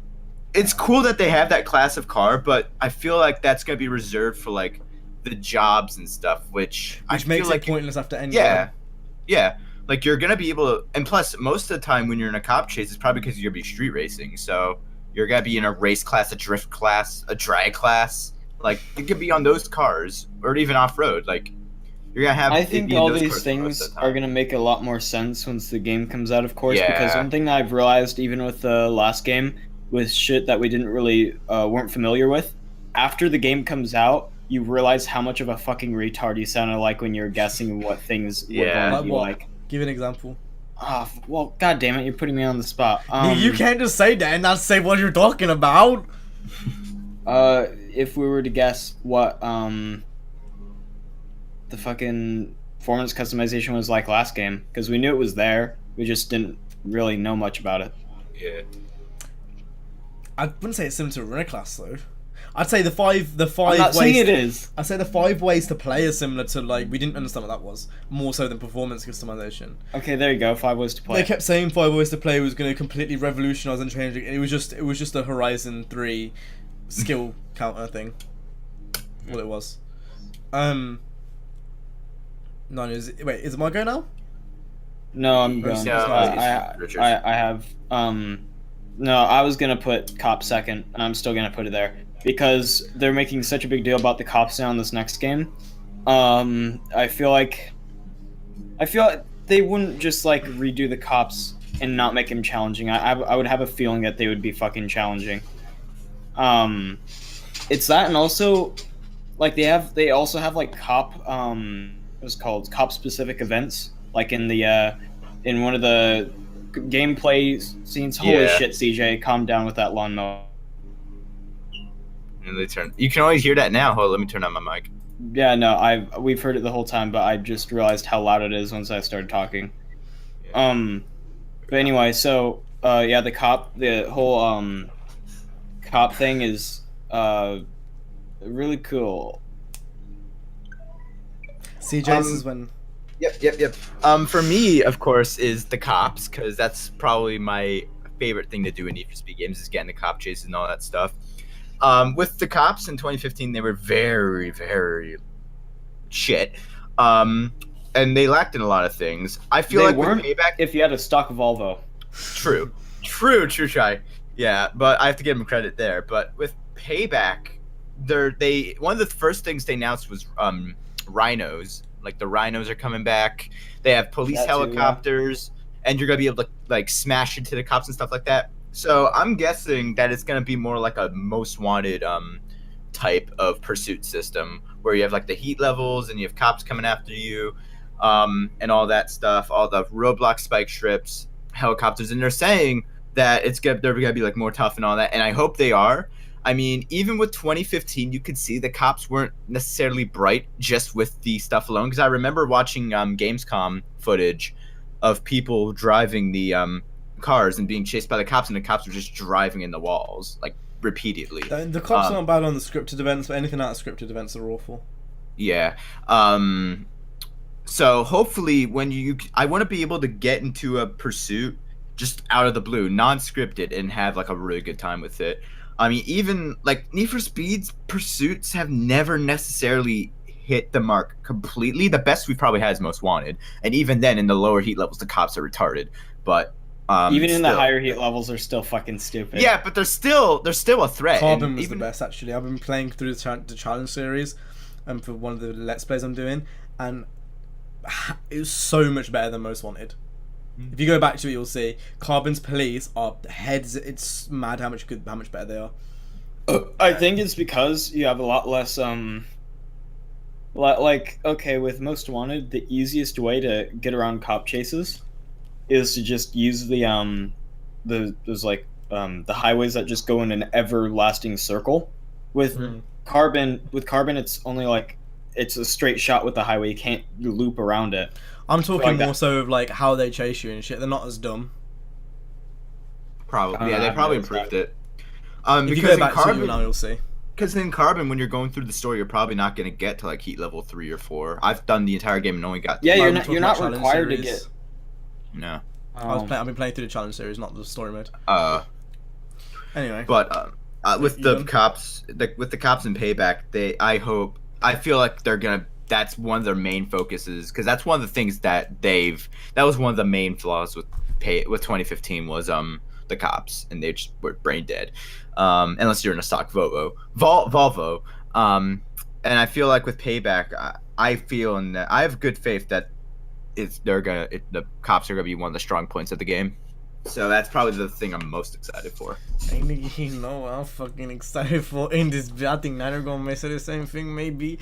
it's cool that they have that class of car, but I feel like that's gonna be reserved for like the jobs and stuff, which I makes feel like it pointless after any. Yeah. Like you're gonna be able to, and plus, most of the time when you're in a cop chase, it's probably because you're gonna be street racing, so you're gonna be in a race class, a drift class, a drag class. Like, it could be on those cars, or even off-road. Like, you're going to have... I think all these things are going to make a lot more sense once the game comes out, of course. Yeah. Because one thing that I've realized, even with the last game, with shit that we didn't really... weren't familiar with, after the game comes out, you realize how much of a fucking retard you sounded like when you were guessing what things were going to be like. Give an example. Oh, well, god damn it, you're putting me on the spot. You can't just say that and not say what you're talking about. If we were to guess what the fucking performance customization was like last game, because we knew it was there, we just didn't really know much about it. Yeah. I wouldn't say it's similar to a runner class though. I'd say the five I'm not ways. Saying it is. I'd say the 5 ways to play are similar to like we didn't understand what that was. More so than performance customization. Okay, there you go. 5 ways to play. They kept saying 5 ways to play was going to completely revolutionize and change it. It was just a Horizon 3 skill counter thing. What it was. Is it my go now? No, I'm going. I have no, I was gonna put cop second, and I'm still gonna put it there because they're making such a big deal about the cops now in this next game. I feel like they wouldn't just like redo the cops and not make them challenging. I would have a feeling that they would be fucking challenging. It's that, and also like they also have like cop what's it called, cop specific events, like in the in one of the gameplay scenes. Holy shit, CJ, calm down with that lawnmower. And they turn. You can always hear that now. Hold on, let me turn on my mic. Yeah, no, we've heard it the whole time, but I just realized how loud it is once I started talking. Yeah. But anyway, so yeah, the whole cop thing is really cool. CJ's is when. Yep. For me, of course, is the cops, because that's probably my favorite thing to do in Need for Speed games is getting the cop chases and all that stuff. With the cops in 2015, they were very, very shit. And they lacked in a lot of things. I feel like with Payback, if you had a stock Volvo. True, try. Yeah, but I have to give them credit there. But with Payback, one of the first things they announced was rhinos, Like the rhinos are coming back. They have police That too, yeah. helicopters, and you're gonna be able to like smash into the cops and stuff like that. So I'm guessing that it's gonna be more like a most wanted type of pursuit system where you have like the heat levels and you have cops coming after you, and all that stuff, all the roadblock spike strips, helicopters, and they're saying that they're gonna be like more tough and all that, and I hope they are. I mean, even with 2015, you could see the cops weren't necessarily bright just with the stuff alone. Because I remember watching Gamescom footage of people driving the cars and being chased by the cops, and the cops were just driving in the walls like repeatedly. The cops aren't bad on the scripted events, but anything out of scripted events are awful. Yeah. So hopefully, I want to be able to get into a pursuit just out of the blue, non-scripted, and have like a really good time with it. I mean, even like Need for Speed's pursuits have never necessarily hit the mark completely. The best we've probably had is Most Wanted, and even then, in the lower heat levels, the cops are retarded. But even in the higher heat levels, they're still fucking stupid. Yeah, but they're still a threat. Carbon was the best, actually. I've been playing through the challenge series, for one of the Let's Plays I'm doing, and it was so much better than Most Wanted. If you go back to it, you'll see Carbon's police are heads. It's mad how much better they are. I think it's because you have a lot less like okay, with Most Wanted, the easiest way to get around cop chases is to just use the highways that just go in an everlasting circle. With Carbon, it's only like it's a straight shot with the highway. You can't loop around it. I'm talking more so of like how they chase you and shit. They're not as dumb. Probably, yeah, they probably improved it. If you go back to it now, you'll see. Because in Carbon, when you're going through the story, you're probably not going to get to like heat level 3 or 4. I've done the entire game and only got. Yeah, you're not required to get. No. I've been playing through the challenge series, not the story mode. Anyway. But with the cops, with the cops in Payback, I feel like they're gonna. That's one of their main focuses, because that's one of the things that was one of the main flaws with 2015 was the cops, and they just were brain dead, unless you're in a stock Volvo. And I feel like with Payback, I have good faith that the cops are gonna be one of the strong points of the game. So that's probably the thing I'm most excited for. You know what I'm fucking excited for in this. I think they're gonna say the same thing, maybe.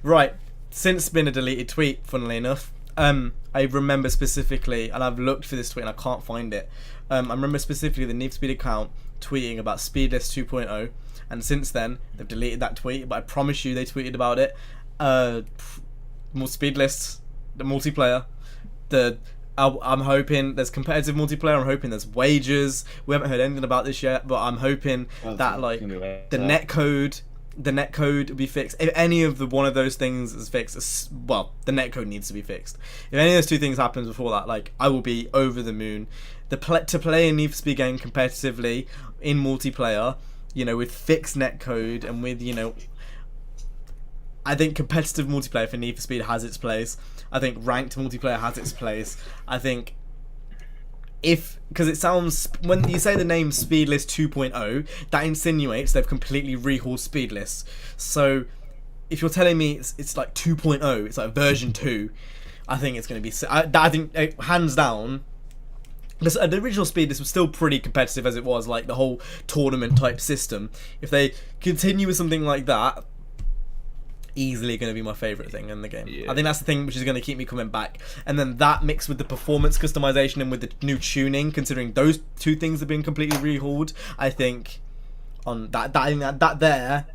Right. Since been a deleted tweet, funnily enough, I remember specifically, and I've looked for this tweet and I can't find it. I remember specifically the Need for Speed account tweeting about Speedless 2.0, and since then they've deleted that tweet. But I promise you, they tweeted about it. More Speedless, the multiplayer. I'm hoping there's competitive multiplayer. I'm hoping there's wages. We haven't heard anything about this yet, but I'm hoping that like the netcode will be fixed. If any of one of those things is fixed, well, the netcode needs to be fixed. If any of those two things happens before that, like, I will be over the moon. To play a Need for Speed game competitively in multiplayer, with fixed netcode and with, I think competitive multiplayer for Need for Speed has its place. I think ranked multiplayer has its place. I think because it sounds, when you say the name Speedless 2.0, that insinuates they've completely rehauled Speedless. So if you're telling me it's like 2.0, it's like version 2, I think it's going to be, I think hands down, the original Speedless was still pretty competitive as it was, like the whole tournament type system. If they continue with something like that, easily going to be my favourite thing in the game. Yeah. I think that's the thing which is going to keep me coming back. And then that mixed with the performance customization and with the new tuning, considering those two things have been completely rehauled, I think on that there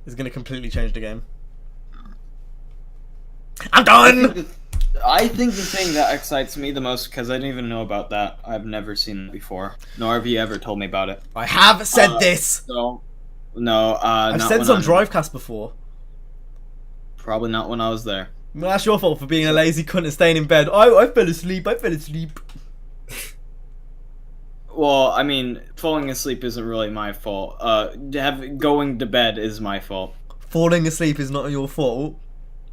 is going to completely change the game. I'm done! I think the thing that excites me the most, because I didn't even know about that, I've never seen it before, nor have you ever told me about it. I have said this! No, I've said this on Drivecast before. Probably not when I was there. Well, that's your fault for being a lazy cunt and staying in bed. I fell asleep. Well, I mean, falling asleep isn't really my fault. Going to bed is my fault. Falling asleep is not your fault.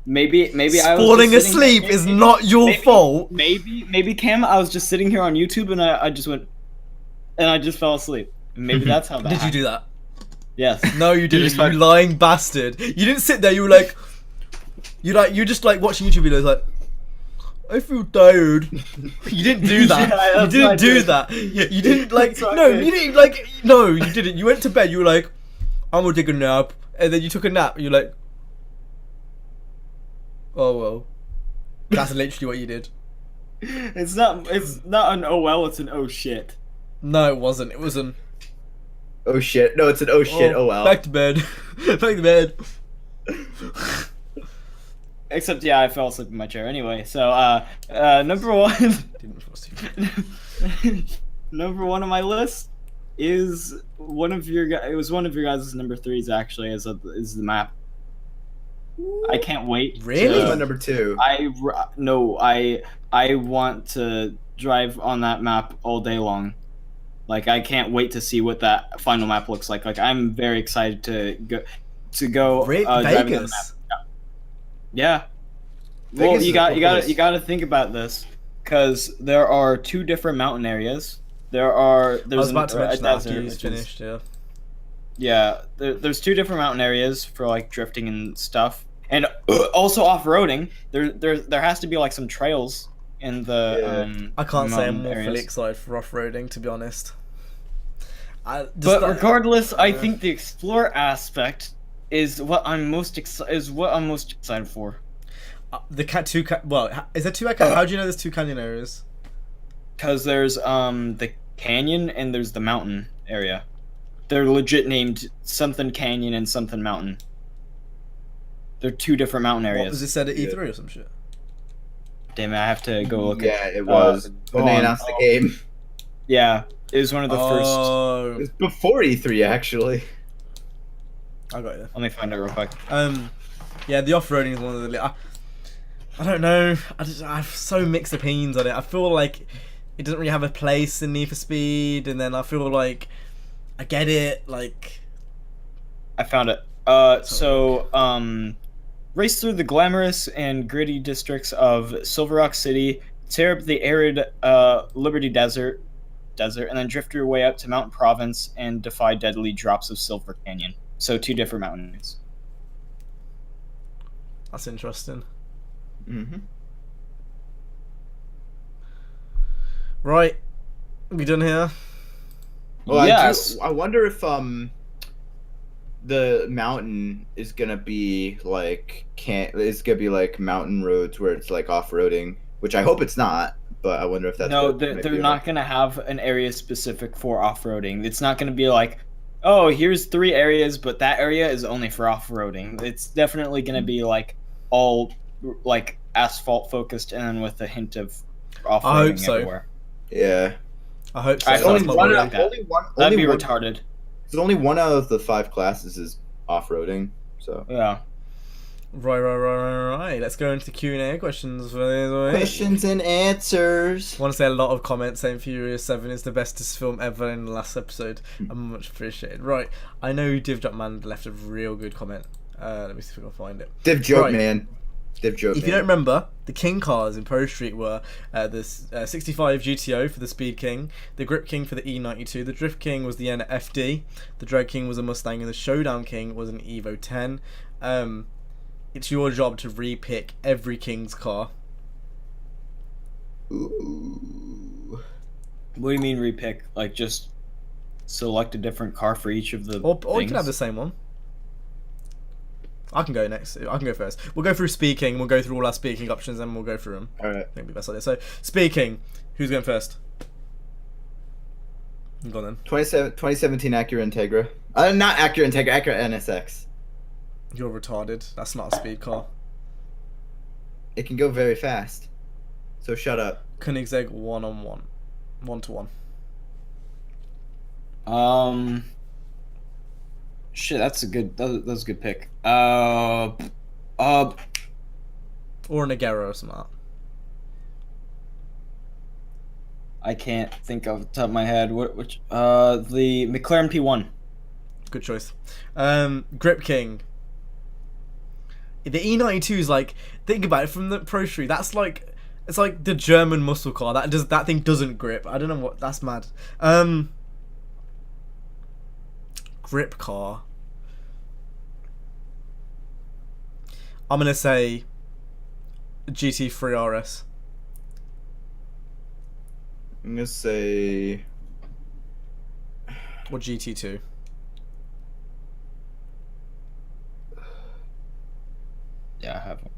Maybe I was falling asleep is not your fault. Maybe Cam, I was just sitting here on YouTube and I just went, and I just fell asleep. Maybe that's how that Did you do that? Yes. No, you didn't, you lying bastard. You didn't sit there, you were like... You're just like watching YouTube videos like, I feel tired. You didn't do that. Yeah, you didn't do that. You didn't like. No, you didn't like. No, you didn't. You went to bed. You were like, I'm gonna take a nap, and then you took a nap. You're like, oh well. That's literally what you did. It's not an oh well, it's an oh shit. No, it wasn't. It was an. Oh shit! No, it's an oh shit. Oh well. Back to bed. Back to bed. Except, yeah, I fell asleep in my chair anyway. So, number one, Didn't fall asleep. number one on my list is one of your guys. It was one of your guys' number threes actually. Is the map. I can't wait. Really? That's my number 2. I want to drive on that map all day long. Like, I can't wait to see what that final map looks like. Like, I'm very excited to go driving on the map. Vegas. Yeah. Well, Vegas you is got a you cool got place. you got to think about this because there are 2 different mountain areas. There's I was about to a mention that after desert, he's which is- finished. Yeah. Yeah, there's 2 different mountain areas for like drifting and stuff, and also off-roading. There has to be like some trails in the. Yeah. I can't say I'm mountain more fully areas. excited for off-roading, to be honest. But regardless, I think the explorer aspect is what I'm most excited for. Well, is there 2? How do you know there's 2 canyon areas? Because there's the canyon and there's the mountain area. They're legit named something canyon and something mountain. They're 2 different mountain What areas. was it said at E3 or some shit? Damn it, I have to go look Yeah, it was when they on. announced the game. Yeah, it was one of the first. It Oh, was before E3 actually. I got you. Let me find it real quick. Yeah, the off-roading is one of the. I don't know. I have so mixed opinions on it. I feel like it doesn't really have a place in Need for Speed, and then I feel like I get it. Like, I found it. Race through the glamorous and gritty districts of Silver Rock City, tear up the arid Liberty Desert, and then drift your way up to Mountain Province and defy deadly drops of Silver Canyon. So 2 different mountains. that's interesting. Mm-hmm. Right, we done here. Well, Yes. I wonder if the mountain is gonna be like mountain roads where it's like off-roading, which I hope it's not. But I wonder if that's No, what they're might be not going to have an area specific for off-roading. It's not going to be like, oh, here's 3 areas, but that area is only for off-roading. It's definitely going to be like all like asphalt focused and then with a hint of off-roading so. everywhere. Yeah. I hope so. I That's only my one worry. of- That'd be retarded. So only one out of the 5 classes is off-roading. So Yeah. Right. Let's go into the Q&A questions for this week. questions and answers. I want to say a lot of comments saying Furious 7 is the bestest film ever in the last episode. I'm much appreciated. Right, I know DivJumpMan left a real good comment. Let me see if I can find it. Div joke, Right. man. Div joke. If you don't remember, the King cars in Pro Street were the 65 GTO for the Speed King, the Grip King for the E92, the Drift King was the NFD, the Drag King was a Mustang, and the Showdown King was an Evo 10. It's your job to re-pick every King's car. Ooh. What do you mean repick? Like just select a different car for each of the Or you things? can have the same one. I can go next. I can go first. We'll go through Speed King, we'll go through all our Speed King options, and we'll go through them. All right. I think it'd be best idea. So, Speed King, who's going first? Go on then. 2017 Acura Integra. Not Acura Integra. Acura NSX. You're retarded. That's not a speed car. It can go very fast. So shut up. Koenigsegg 1-on-1. 1-to-1. Shit, that's a good. That's a good pick. Uh, Or an Agero or something like that. I can't think off the top of my head. Which? The McLaren P1. Good choice. Grip King. The E92 is like, think about it, from the Pro Street, that's like, it's like the German muscle car. That thing doesn't grip. I don't know what, that's mad. Grip car. I'm gonna say GT3 RS. I'm gonna say Or GT2. Yeah, I have one.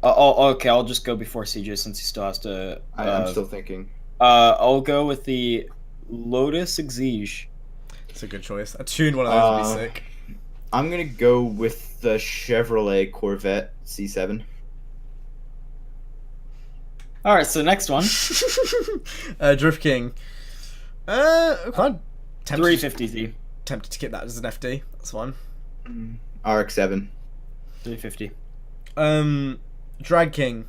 Oh, okay. I'll just go before CJ since he still has to. I'm still thinking. I'll go with the Lotus Exige. It's a good choice. A tuned one of those would be sick. I'm gonna go with the Chevrolet Corvette C7. All right, so next one, Drift King. Quite tempted, 350Z, tempted to get that as an FD. That's fine. RX-7. 350. Drag King.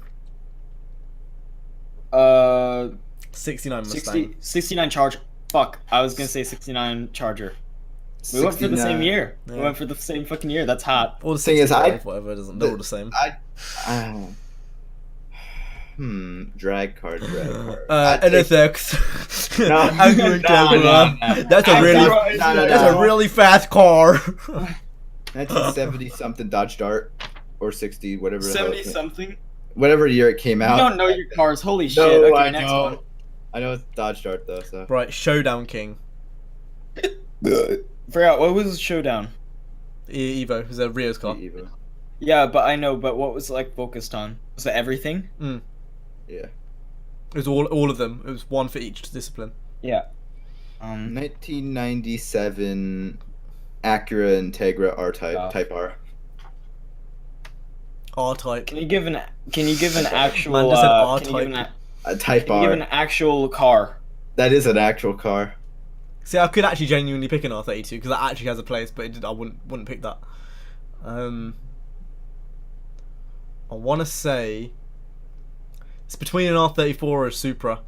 69 Mustang. 69 Charger. Fuck, I was gonna say 69 Charger. We went for the same year. Yeah. We went for the same fucking year. That's hot. Or the Thing is, 65, whatever. It doesn't. They're all the same. Drag card. NFX. No. Angry Integra. That's a really. That's a really fast car. 1970 something Dodge Dart or 60, whatever. the hell 70 it came- something. Whatever year it came You out. don't know your cars. Holy shit. No, Okay, I next know. one. I know it's Dodge Dart though. So. Right, Showdown King. Forgot what was Showdown. Evo. It was a Rio's car. Evo. Yeah, but I know. But what was it, like focused on? Was it everything? Yeah. It was all of them. It was one for each discipline. Yeah. 1997 Acura Integra R-Type, Oh. Type R. R-Type. Can you give an actual? Man just said Can you give R-Type. Type can you give R. an actual car? That is an actual car. See, I could actually genuinely pick an R32 because that actually has a place, but I wouldn't pick that. I want to say it's between an R34 or a Supra.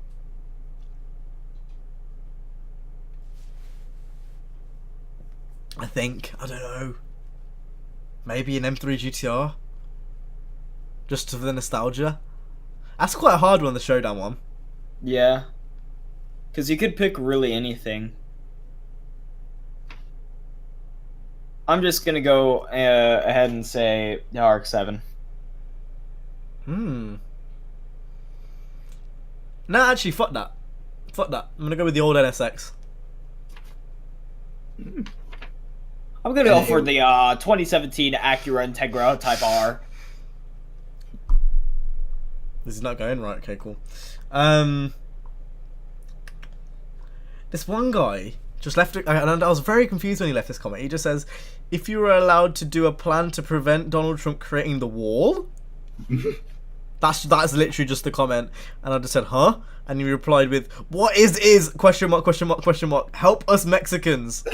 I think. I don't know. Maybe an M3 GTR. Just for the nostalgia. That's quite a hard one, the Showdown one. Yeah. Because you could pick really anything. I'm just gonna go ahead and say the RX-7. No, actually, fuck that. Fuck that. I'm gonna go with the old NSX. I'm gonna go for the 2017 Acura Integra Type R. This is not going right. Okay, cool. This one guy just left it, and I was very confused when he left this comment. He just says, if you were allowed to do a plan to prevent Donald Trump creating the wall. That's literally just the comment, and I just said, huh? And he replied with, what is question mark, help us Mexicans.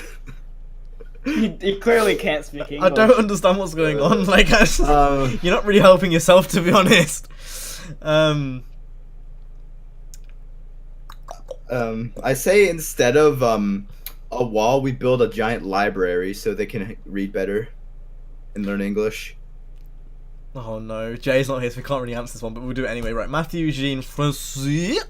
He clearly can't speak English. I don't understand what's going on. Like, you're not really helping yourself, to be honest. I say instead of a wall, we build a giant library so they can read better and learn English. Oh no, Jay's not here, so we can't really answer this one, but we'll do it anyway. Right, Matthew Jean Francis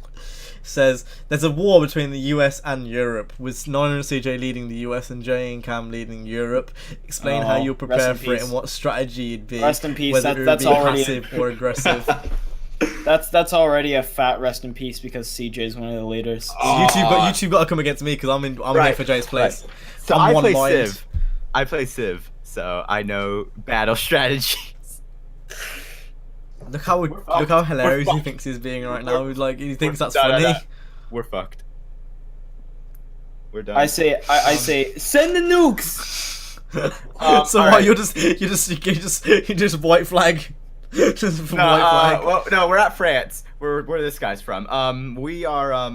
says there's a war between the US and Europe, with Nine and CJ leading the US and Jay and Cam leading Europe. Explain how you'll prepare rest in for it peace. and what strategy you'd be. Rest in peace. Whether it would That's be already passive or aggressive. that's already a fat rest in peace because CJ is one of the leaders. YouTube got to come against me because I'm here for Jay's place. Right. So I'm I one play mind. Civ. I play Civ, so I know battle strategy. Look how hilarious he thinks he's being right now. Like he thinks that's No, funny. no. We're fucked. We're done. I say send the nukes. So all what? right. You just white flag. Just white flag. Well, no, we're at France. Where this guy's from? We are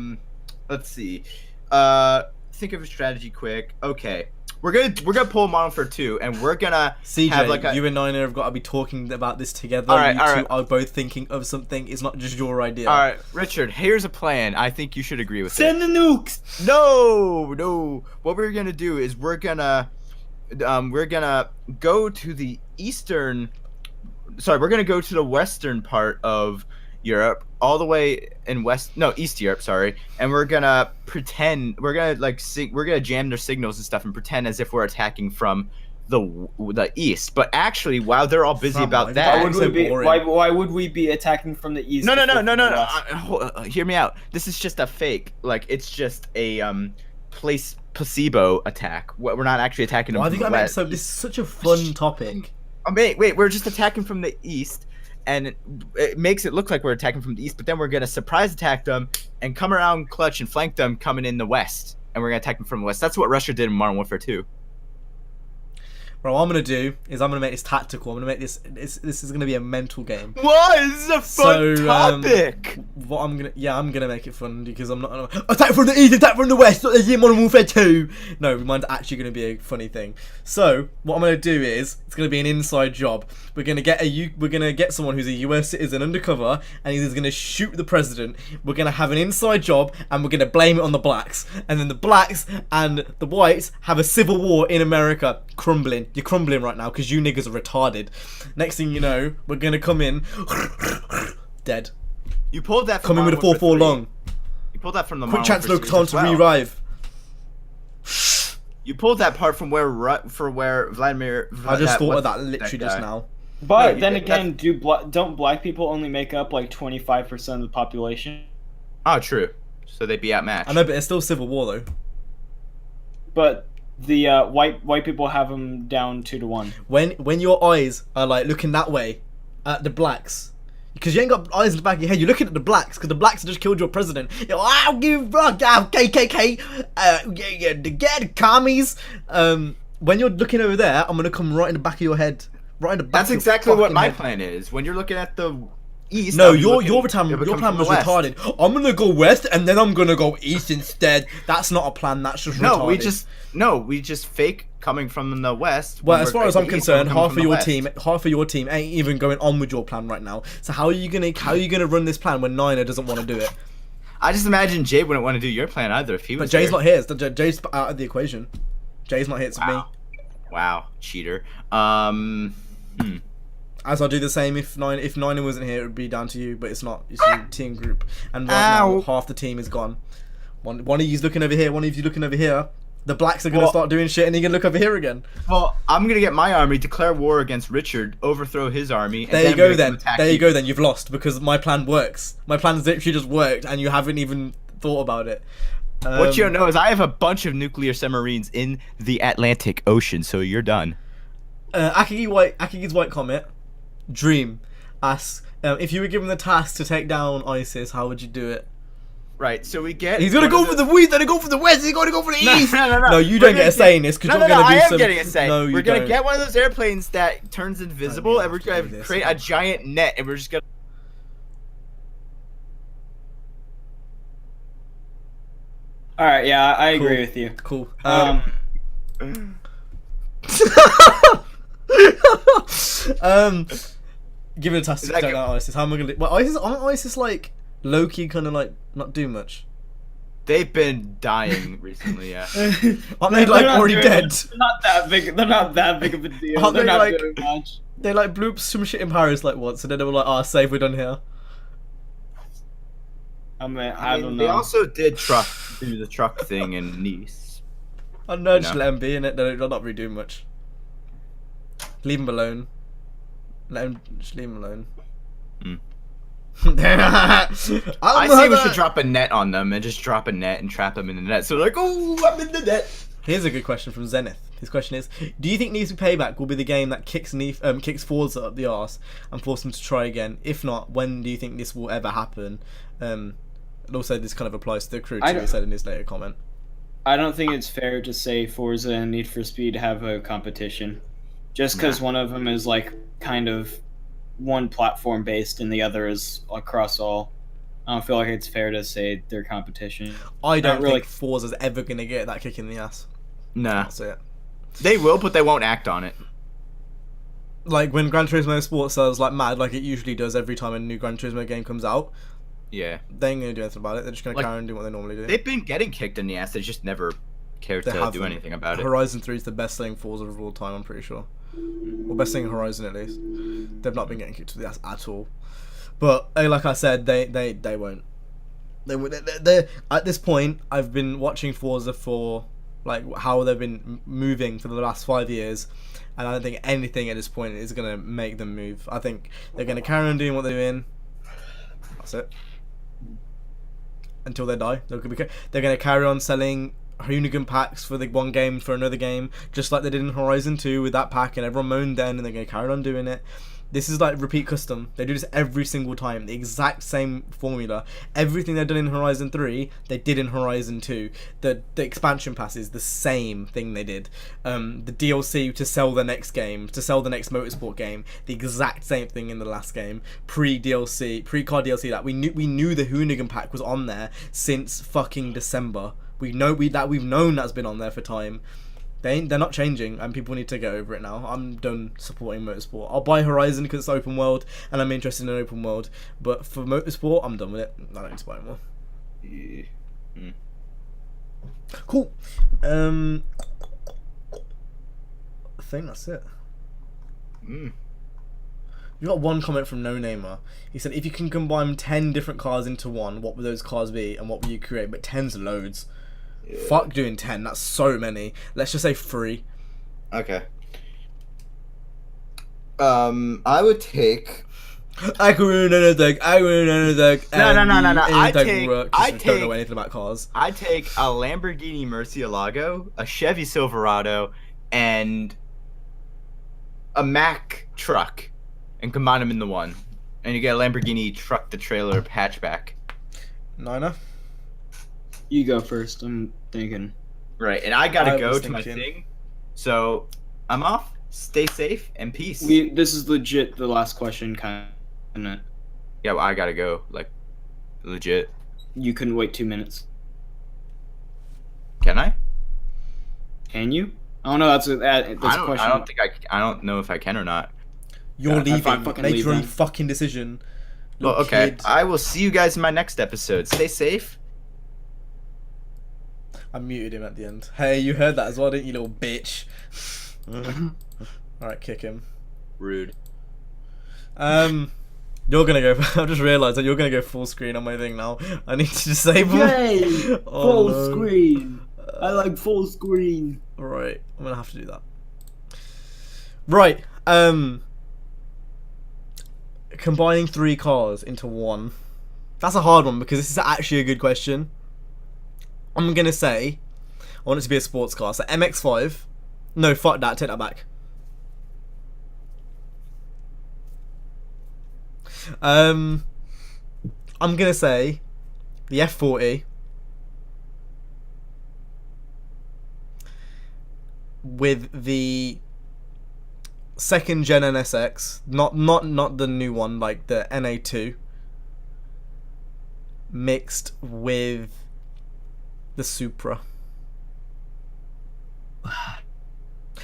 let's see. Think of a strategy quick. Okay. We're gonna pull a model for 2, and we're gonna CJ, have like a. you and Nina have got to be talking about this together. All right, you all two right. are both thinking of something. It's not just your idea. All right, Richard. Here's a plan. I think you should agree with it. Send the nukes. No. What we're gonna do is we're gonna go to the eastern. Sorry, we're gonna go to the western part of Europe, all the way in East Europe. Sorry, and we're gonna pretend we're gonna jam their signals and stuff and pretend as if we're attacking from the east. But actually, while they're all busy Fam, about why that, would we be- boring. why would we be attacking from the east? no, before from the west? hear me out. This is just a fake. Like it's just a placebo attack. We're not actually attacking them. Why from have you the got west. so? This is such a fun topic. Wait, we're just attacking from the east, and it makes it look like we're attacking from the east, but then we're gonna surprise attack them and come around clutch and flank them coming in the west, and we're gonna attack them from the west. That's what Russia did in Modern Warfare 2. Bro, what I'm gonna do is I'm gonna make this tactical. I'm gonna make this. This is gonna be a mental game. What? This is a fun topic. What I'm gonna make it fun because I'm not attack from the east, attack from the west. Not the Modern Warfare 2. No, mine's actually gonna be a funny thing. So what I'm gonna do is it's gonna be an inside job. We're gonna get someone who's a US citizen undercover, and he's gonna shoot the president. We're gonna have an inside job, and we're gonna blame it on the blacks, and then the blacks and the whites have a civil war in America, crumbling. You're crumbling right now because you niggas are retarded. Next thing you know, we're gonna come in dead. You pulled that. Come in with a 4-4 long. You pulled that from the Quick Modern chance, no Warfare time series to as well. revive. You pulled that part from where Vladimir. I just thought of what's that literally just guy? now. But No, then you- again, don't black people only make up like 25% of the population? Oh, true. So they'd be outmatched. I know, but it's still civil war though. But the white people have them down 2-1. When your eyes are like looking that way at the blacks, because you ain't got eyes in the back of your head, you're looking at the blacks because the blacks have just killed your president. You're like, I'll give KKK, the commies. When you're looking over there, I'm gonna come right in the back of your head, right in the back. That's of your exactly what fucking my head. plan is. When you're looking at the east. No, I'll be your looking- plan it would your come plan from was the west. retarded. I'm gonna go west and then I'm gonna go east instead. That's not a plan. That's just retarded. We just fake coming from the west. Well, when as we're far as I'm facing east, concerned, we're coming half from of the your west. team ain't even going on with your plan right now. So how are you gonna run this plan when Niner doesn't want to do it? I just imagine Jay wouldn't want to do your plan either if he But was. Jay's here. not here. Jay's out of the equation. Jay's not here. It's me. Wow, cheater. As I'll do the same if Niner wasn't here, it would be down to you. But it's not. It's your team group, and right now half the team is gone. One of you's looking over here. One of you looking over here. The blacks are gonna start doing shit, and you're gonna look over here again. Well, I'm gonna get my army, declare war against Richard, overthrow his army. And There you then go we're gonna then. attack There you go then. You've lost because my plan works. My plan's literally just worked, and you haven't even thought about it. What you don't know is I have a bunch of nuclear submarines in the Atlantic Ocean, so you're done. Akigi's White Comet, Dream, asks, if you were given the task to take down ISIS, how would you do it? Right, so we get. He's gonna go for the west, he's gonna go for the west, he's gonna go for the east! No, you We're don't gonna get a say in this because you're gonna do I am some... getting a say. No, you we're gonna don't. get one of those airplanes that turns invisible, and we're have to gonna do this. create a giant net, and we're just gonna. All right, yeah, I agree with you. Cool. Give it a task to that take good? down ISIS. How am I gonna... Well, aren't ISIS like low-key kind of like not do much? They've been dying recently, yeah. Aren't they like They're not already doing dead? much. They're not that big. They're not that big of a deal. Aren't They're they, not like- doing much. They like blew up some shit in Paris like once, and then they were like, "Ah, safe, we're done here." I mean, I I mean, don't they know. also did do the truck thing in Nice. I don't know, just No. let them be in it. They're not really doing much. Leave them alone. Just leave them alone. I say we should drop a net on them and just drop a net and trap them in the net. So they're like, oh, I'm in the net. Here's a good question from Zenith. His question is: do you think Need for Payback will be the game that kicks Forza up the arse and force them to try again? If not, when do you think this will ever happen? And also, this kind of applies to the crew, too, he said in his later comment. I don't think it's fair to say Forza and Need for Speed have a competition, just because one of them is like kind of one platform based and the other is across all. I don't feel like it's fair to say they're competition. I don't Not really. think Forza's ever gonna get that kick in the ass. Nah, That's it. they will, but they won't act on it. Like when Gran Turismo Sport sells like mad, like it usually does every time a new Gran Turismo game comes out, Yeah, they ain't gonna do anything about it. They're just gonna Like, carry on doing what they normally do. they've been getting kicked in the ass. They just never cared They to haven't. do anything about it. Horizon 3 is the best selling Forza of all time, I'm pretty sure. Or best selling Horizon at least. They've not been getting kicked to the ass at all. But like I said, they won't. They at this point, I've been watching Forza for like how they've been moving for the last 5 years, and I don't think anything at this point is gonna make them move. I think they're gonna carry on doing what they're doing. That's it. Until they die, they're gonna carry on selling Hoonigan packs for the one game for another game, just like they did in Horizon 2 with that pack, and everyone moaned then, and they're gonna carry on doing it. This is like repeat custom. They do this every single time. The exact same formula. Everything they've done in Horizon 3, they did in Horizon 2. The expansion pass is the same thing they did. The DLC to sell the next game, to sell the next motorsport game, the exact same thing in the last game. Pre-DLC, pre-car DLC, that we knew the Hoonigan pack was on there since fucking December. We've known that's been on there for time. They're not changing, and people need to get over it now. I'm done supporting motorsport. I'll buy Horizon because it's open world, and I'm interested in open world. But for motorsport, I'm done with it. I don't need to buy more. Yeah. Cool. I think that's it. You got one comment from No Namer. He said, if you can combine 10 different cars into one, what would those cars be, and what would you create? But 10's loads. Yeah. Fuck doing 10, that's so many. Let's just say 3. Okay. I would take... I can ruin anything. No. I don't know anything about cars. I take a Lamborghini Murcielago, a Chevy Silverado, and a Mack truck, and combine them into one. And you get a Lamborghini truck, the trailer hatchback. Nina? You go first. I'm thinking. Right, and I gotta go to my thing. So I'm off. Stay safe and peace. This is legit the last question, kind of. Yeah, well, I gotta go. Like, legit. You couldn't wait 2 minutes. Can I? Can you? I don't know. That's a question. I don't think I don't know if I can or not. You're leaving. Make your own fucking decision. Well, okay. Kid. I will see you guys in my next episode. Stay safe. I muted him at the end. Hey, you heard that as well, didn't you, little bitch? Alright, kick him. Rude. You're gonna go. I just realised that you're gonna go full screen on my thing now. I need to disable. Yay! Full screen. I like full screen. Alright, I'm gonna have to do that. Right. Combining 3 cars into one. That's a hard one because this is actually a good question. I'm gonna say I want it to be a sports car. So MX-5. No, fuck that. Take that back. I'm gonna say the F40 with the second gen NSX, not the new one, like the NA2, mixed with the Supra.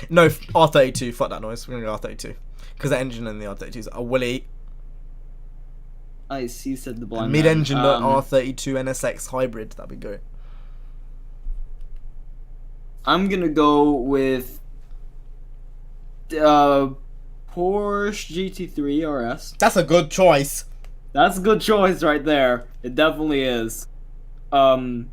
No, R32. Fuck that noise. We're gonna go R32 because the engine in the R32s are Willy. I see. Said the blind mid-engine R32 NSX hybrid. That'd be good. I'm gonna go with Porsche GT3 RS. That's a good choice. That's a good choice right there. It definitely is. Ferrari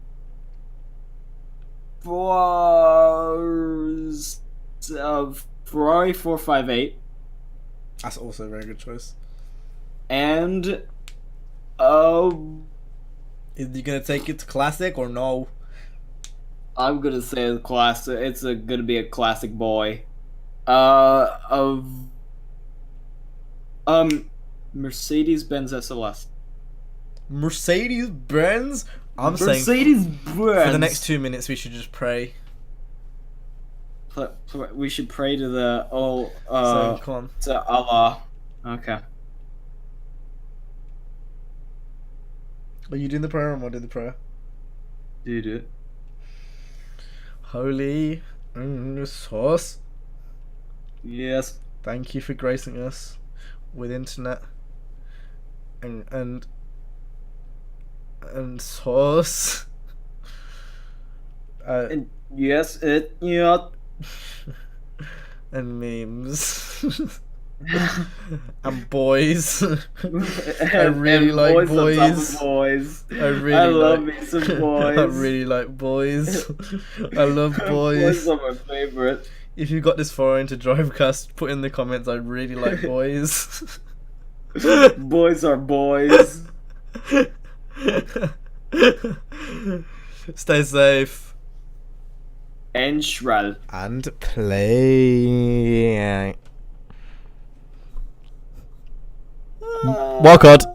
458. That's also a very good choice. And is you gonna take it to classic or no? I'm gonna say the classic. It's gonna be a classic boy. Mercedes-Benz SLS. Mercedes-Benz? I'm saying Mercedes-Benz. For the next 2 minutes we should just pray. We should pray to the so, come on. To Allah. Okay. Are you doing the prayer or am I doing the prayer? Do it. Holy Source. Yes. Thank you for gracing us with internet and source. And yes, it yeah. And memes. And boys. I really And like boys. On top of boys. boys. I really I love like. me some boys. I really like boys. I love Boys boys. are my favorite. If you got this far into Drivecast, put in the comments. I really like boys. Boys are boys. Stay safe And Shrall. and play. Walcott.